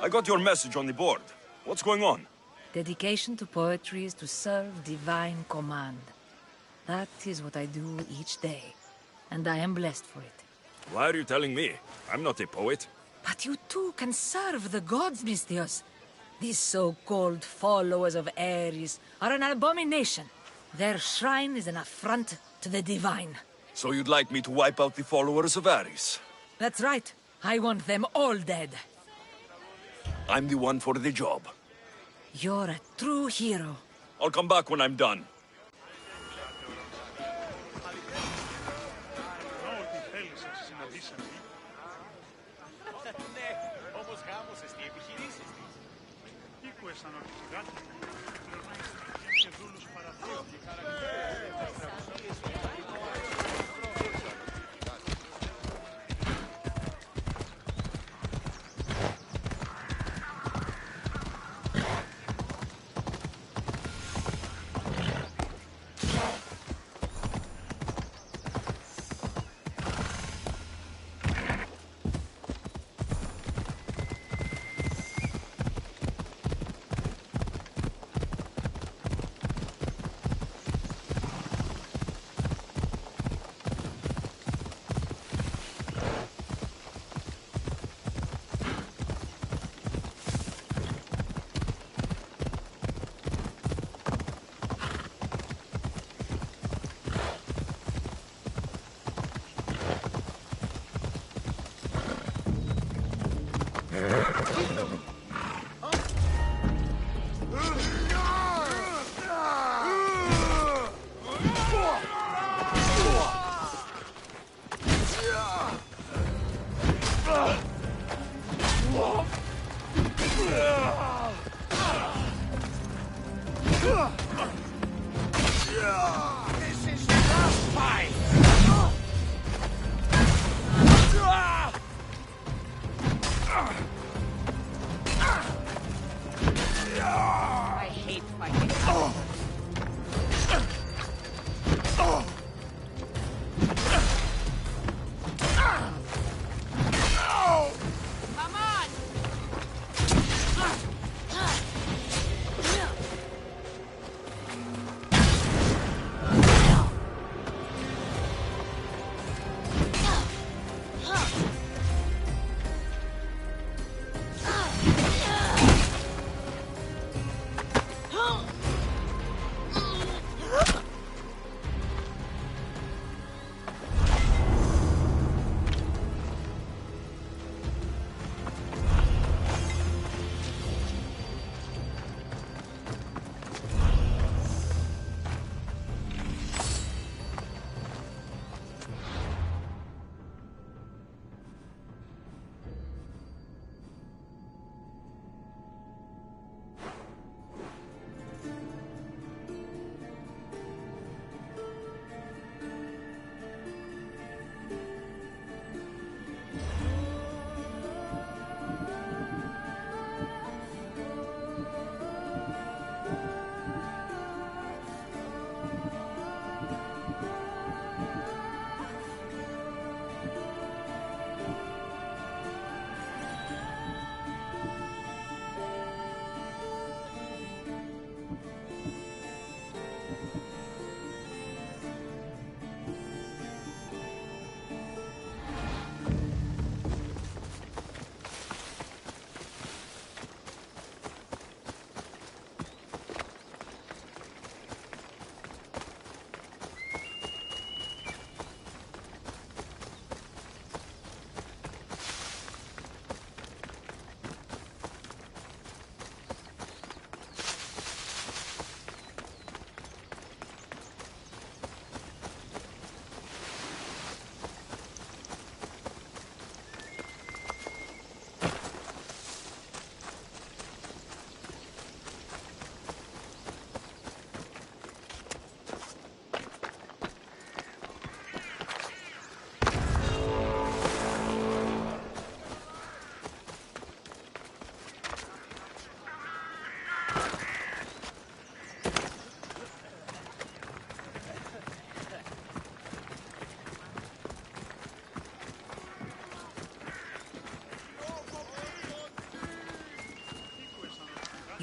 Speaker 3: I got your message on the board. What's going on?
Speaker 5: Dedication to poetry is to serve divine command. That is what I do each day, and I am blessed for it.
Speaker 3: Why are you telling me? I'm not a poet.
Speaker 5: But you too can serve the gods, Misthios. These so-called followers of Ares are an abomination. Their shrine is an affront to the divine.
Speaker 3: So you'd like me to wipe out the followers of Ares?
Speaker 5: That's right. I want them all dead.
Speaker 3: I'm the one for the job.
Speaker 5: You're a true hero.
Speaker 3: I'll come back when I'm done.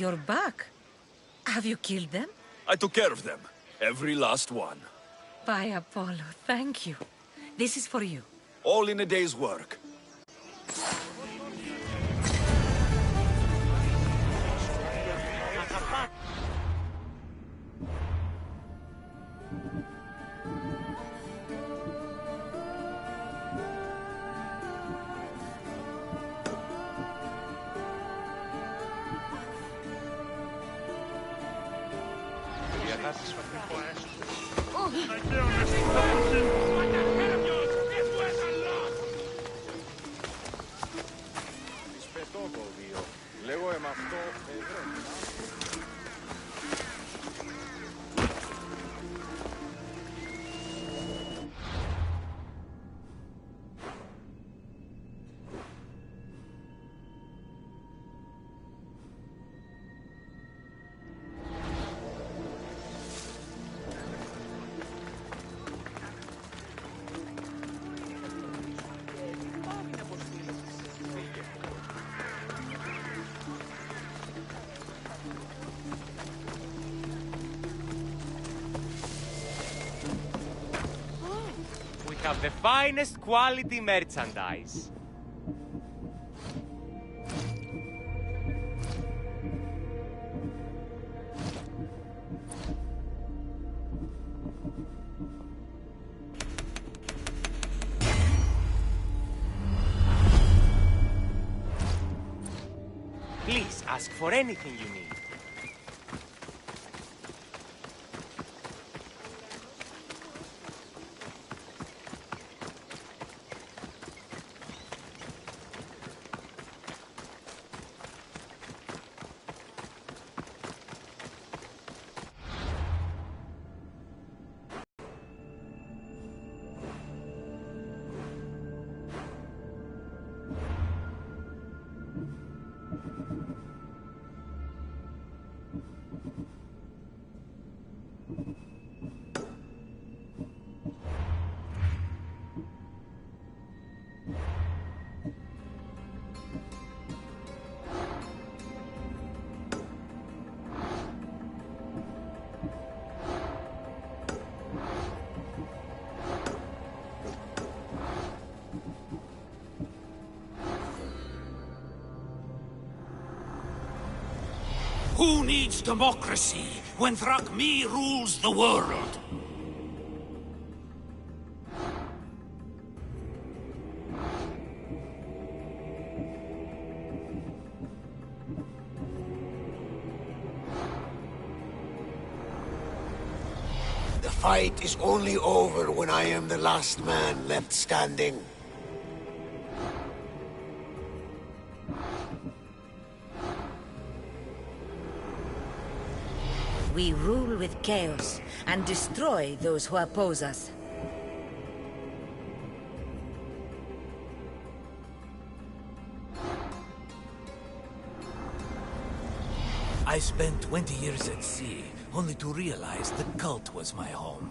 Speaker 5: You're back. Have you killed them?
Speaker 16: I took care of them. Every last one.
Speaker 5: By Apollo, thank you. This is for you.
Speaker 16: All in a day's work.
Speaker 8: Have the finest quality merchandise. ask for anything you need.
Speaker 9: Who needs democracy when Thrakmi rules the world?
Speaker 6: The fight is only over when I am the last man left standing.
Speaker 5: We rule with chaos and destroy those who oppose us.
Speaker 9: I spent 20 years at sea, only to realize the cult was my home.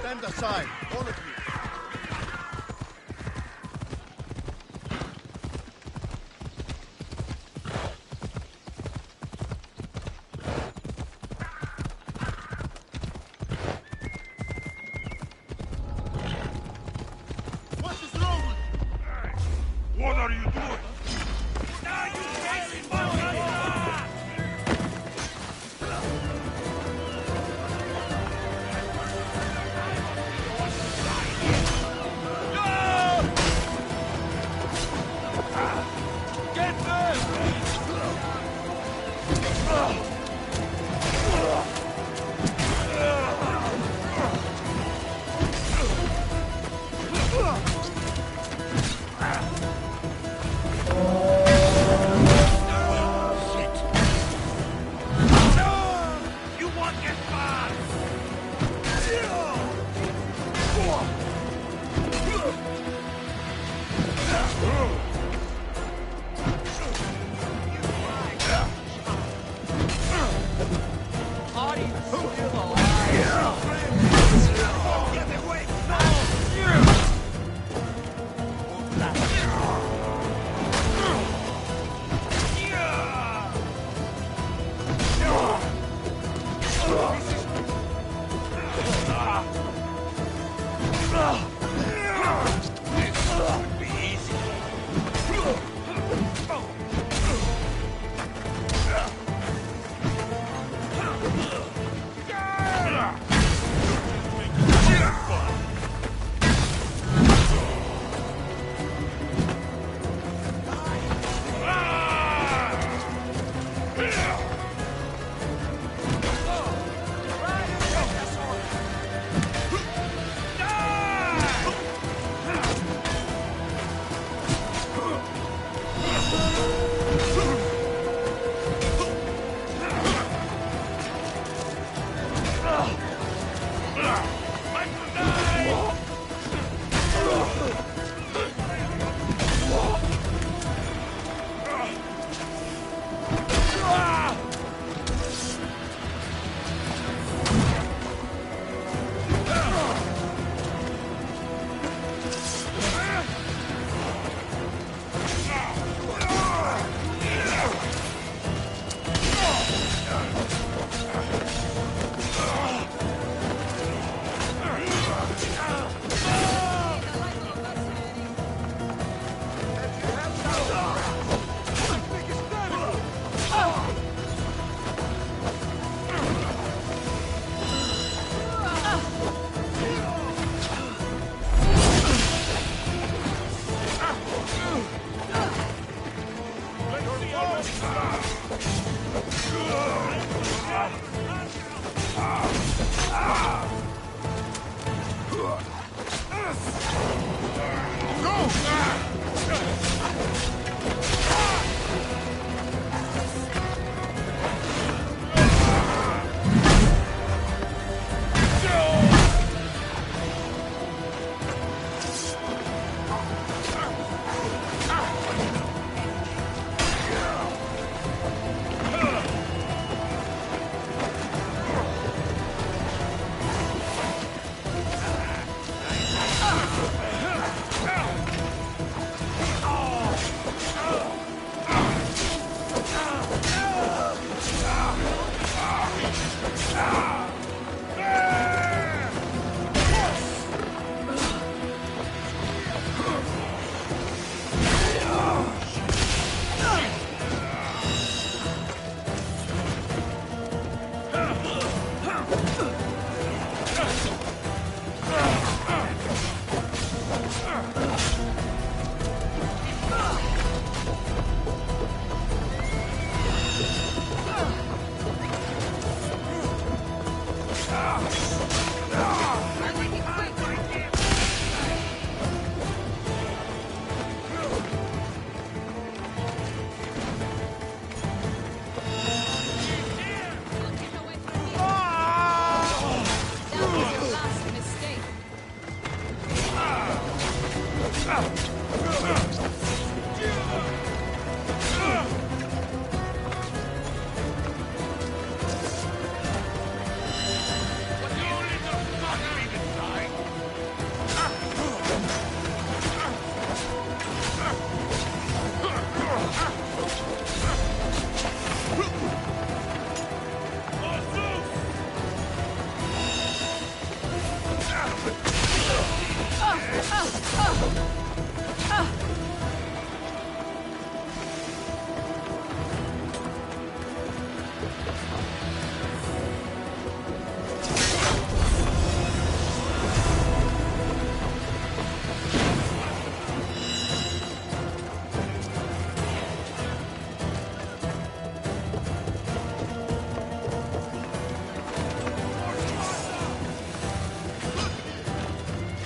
Speaker 2: Stand aside, all of you. What is wrong with you?
Speaker 1: What are you doing?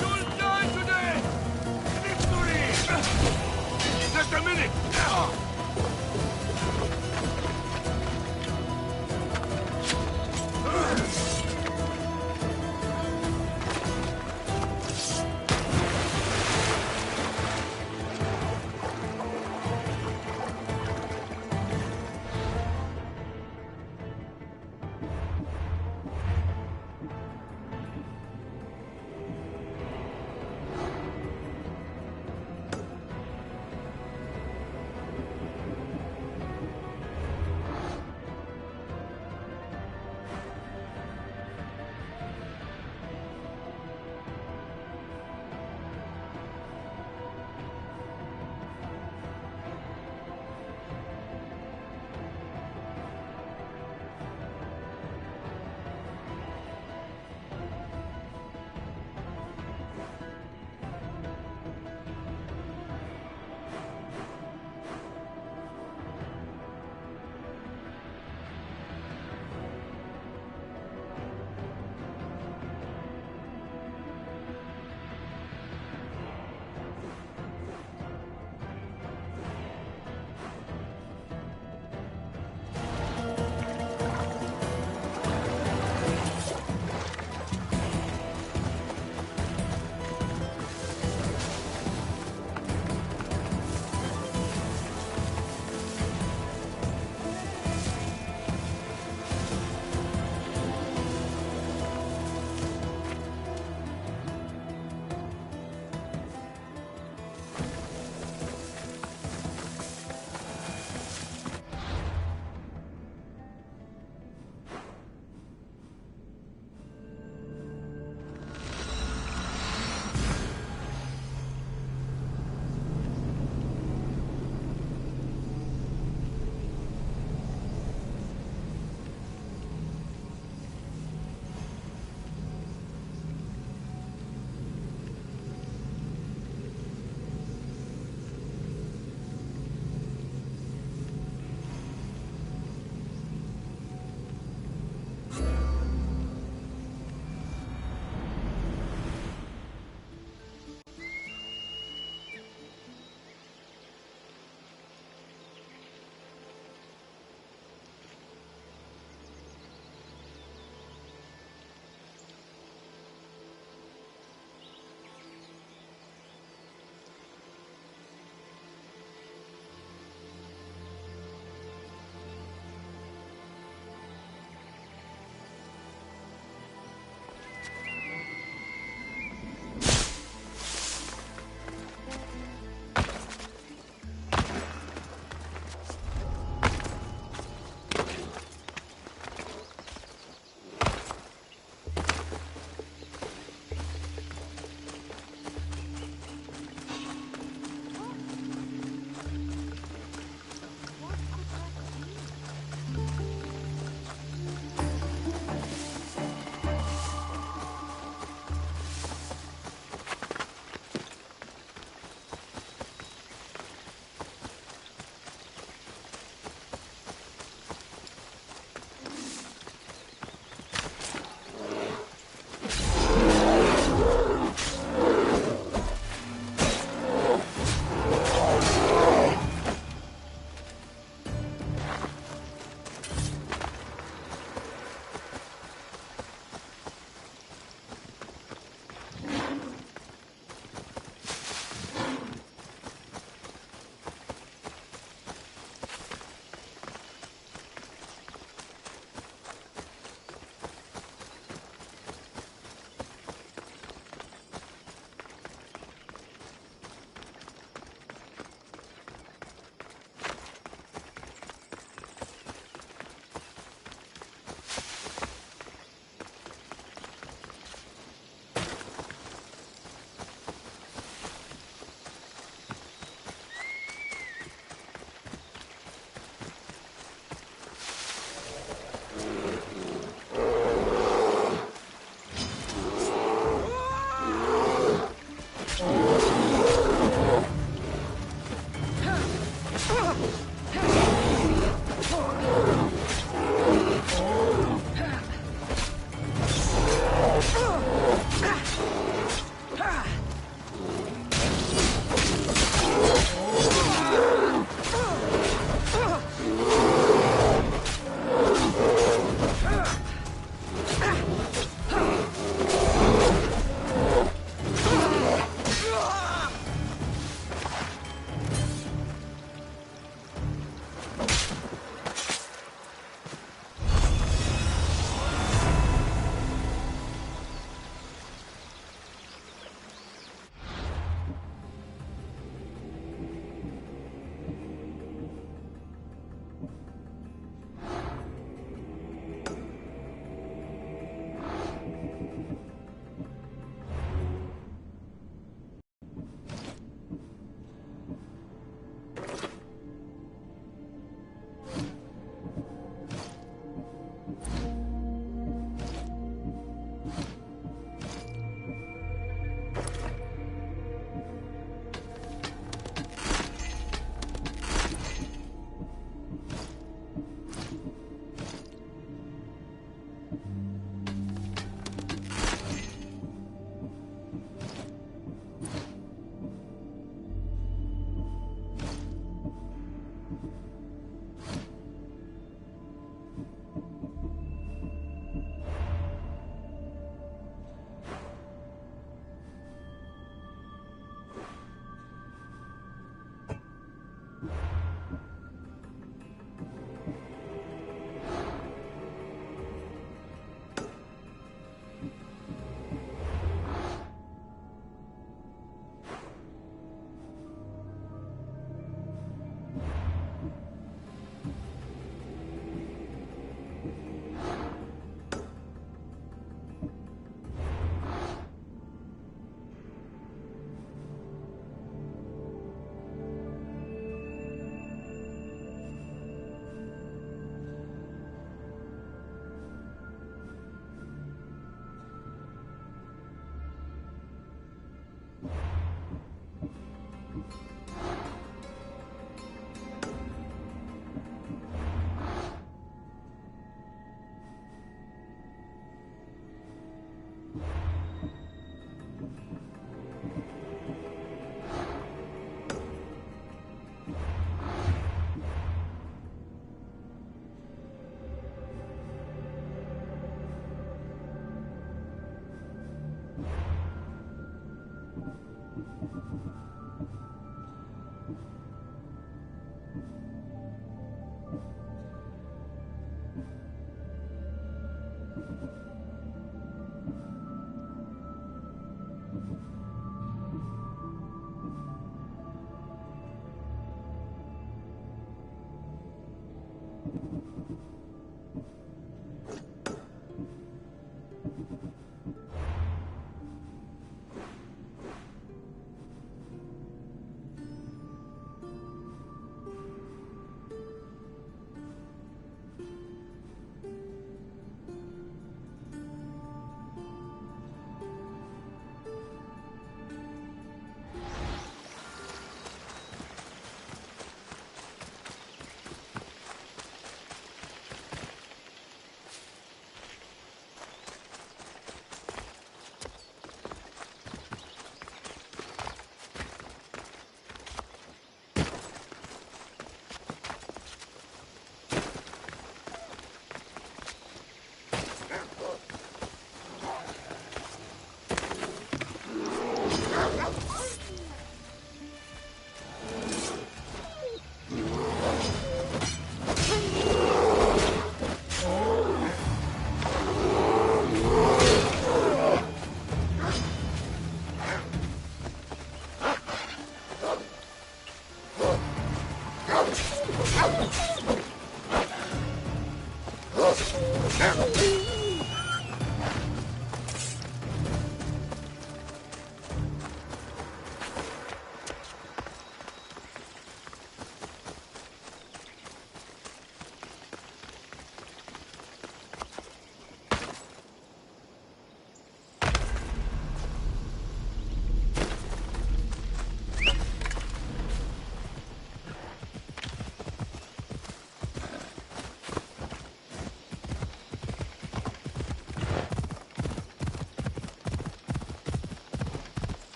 Speaker 1: You'll die today! Victory!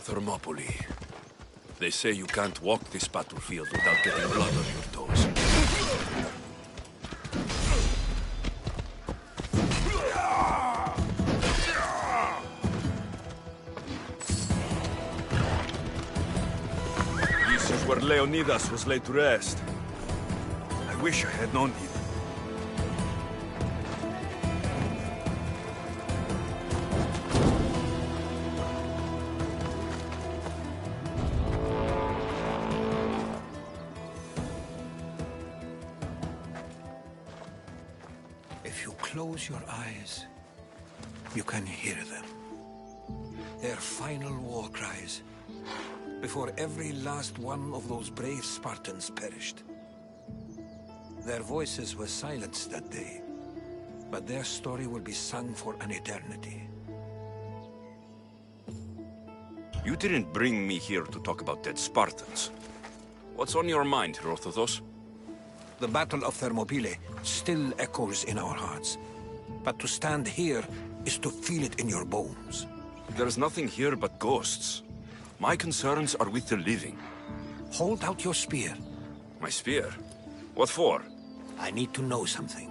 Speaker 3: Thermopylae. They say you can't walk this battlefield without getting blood on your toes. This is where Leonidas was laid to rest. I wish I had known it.
Speaker 4: If you close your eyes, you can hear them. Their final war cries, before every last one of those brave Spartans perished. Their voices were silenced that day, but their story will be sung for an eternity.
Speaker 3: You didn't bring me here to talk about dead Spartans. What's on your mind, Herodotus?
Speaker 4: The Battle of Thermopylae still echoes in our hearts. But to stand here is to feel it in your bones.
Speaker 3: There's nothing here but ghosts. My concerns are with the living.
Speaker 4: Hold out your spear.
Speaker 3: My spear? What for?
Speaker 4: I need to know something.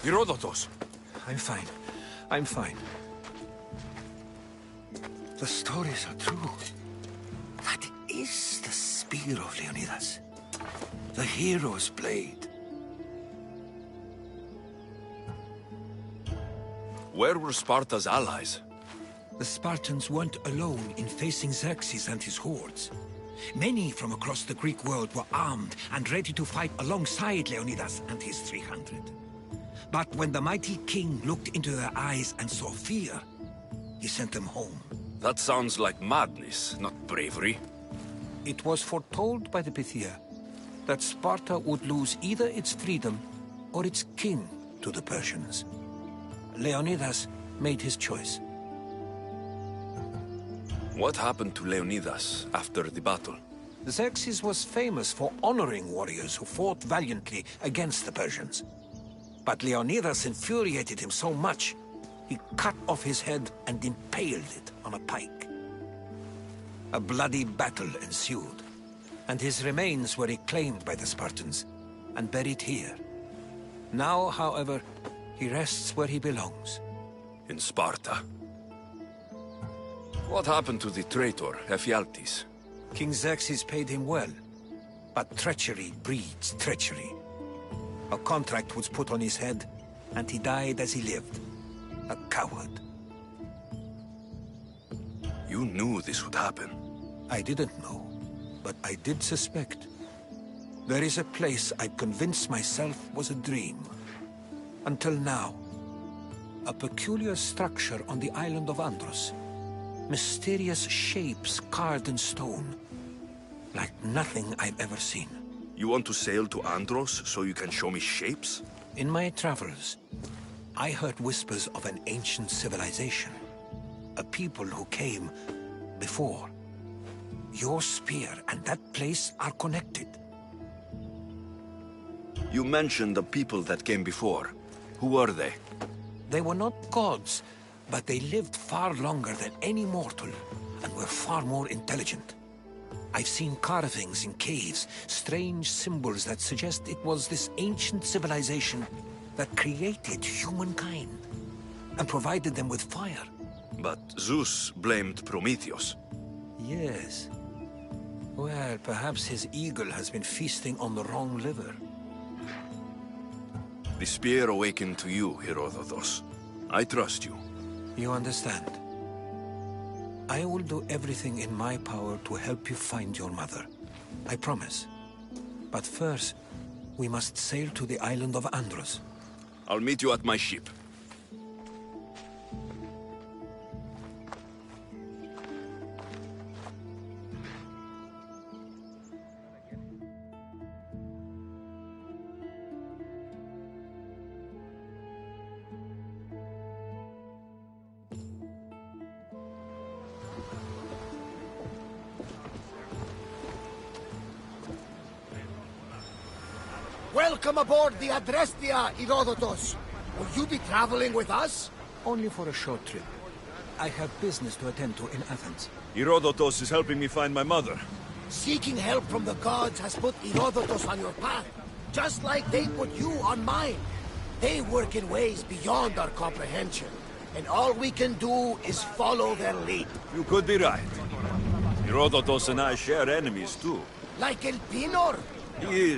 Speaker 3: Herodotus!
Speaker 4: I'm fine. I'm fine. The stories are true. That is the spear of Leonidas. The hero's blade.
Speaker 3: Where were Sparta's allies?
Speaker 4: The Spartans weren't alone in facing Xerxes and his hordes. Many from across the Greek world were armed and ready to fight alongside Leonidas and his 300. But when the mighty king looked into their eyes and saw fear, he sent them home.
Speaker 3: That sounds like madness, not bravery.
Speaker 4: It was foretold by the Pythia that Sparta would lose either its freedom or its king to the Persians. Leonidas made his choice.
Speaker 3: What happened to Leonidas after the battle?
Speaker 4: Xerxes was famous for honoring warriors who fought valiantly against the Persians. But Leonidas infuriated him so much, he cut off his head and impaled it on a pike. A bloody battle ensued, and his remains were reclaimed by the Spartans and buried here. Now, however, he rests where he belongs.
Speaker 3: In Sparta. What happened to the traitor, Ephialtes?
Speaker 4: King Xerxes paid him well, but treachery breeds treachery. A contract was put on his head, and he died as he lived. A coward.
Speaker 3: You knew this would happen.
Speaker 4: I didn't know, but I did suspect. There is a place I convinced myself was a dream. Until now. A peculiar structure on the island of Andros. Mysterious shapes carved in stone. Like nothing I've ever seen.
Speaker 3: You want to sail to Andros so you can show me shapes?
Speaker 4: In my travels, I heard whispers of an ancient civilization. A people who came before. Your spear and that place are connected.
Speaker 3: You mentioned the people that came before. Who were they?
Speaker 4: They were not gods, but they lived far longer than any mortal, and were far more intelligent. I've seen carvings in caves, strange symbols that suggest it was this ancient civilization that created humankind, and provided them with fire.
Speaker 3: But Zeus blamed Prometheus.
Speaker 4: Yes. Well, perhaps his eagle has been feasting on the wrong liver.
Speaker 3: The spear awakened to you, Herodotus. I trust you.
Speaker 4: You understand. I will do everything in my power to help you find your mother. I promise. But first, we must sail to the island of Andros.
Speaker 3: I'll meet you at my ship.
Speaker 7: Welcome aboard the Adrestia, Herodotus. Will you be traveling with us?
Speaker 4: Only for a short trip. I have business to attend to in Athens.
Speaker 3: Herodotus is helping me find my mother.
Speaker 7: Seeking help from the gods has put Herodotus on your path, just like they put you on mine. They work in ways beyond our comprehension, and all we can do is follow their lead.
Speaker 3: You could be right. Herodotus and I share enemies too.
Speaker 7: Like El Pinor?
Speaker 3: He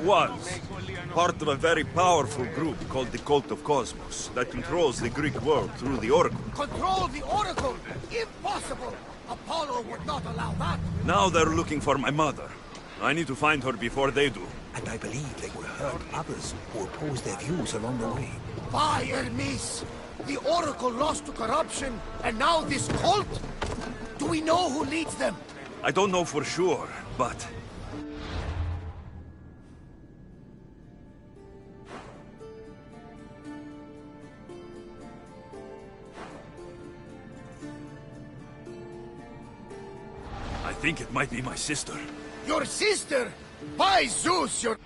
Speaker 3: was part of a very powerful group called the Cult of Cosmos that controls the Greek world through the Oracle.
Speaker 7: Control the Oracle? Impossible! Apollo would not allow that.
Speaker 3: Now they're looking for my mother. I need to find her before they do.
Speaker 4: And I believe they will hurt others who oppose their views along the way.
Speaker 7: By Hermes! The Oracle lost to corruption, and now this cult? Do we know who leads them?
Speaker 3: I don't know for sure, but... I think it might be my sister.
Speaker 7: Your sister? By Zeus, your...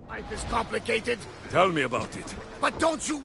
Speaker 7: Life is complicated.
Speaker 3: Tell me about it.
Speaker 7: But don't you...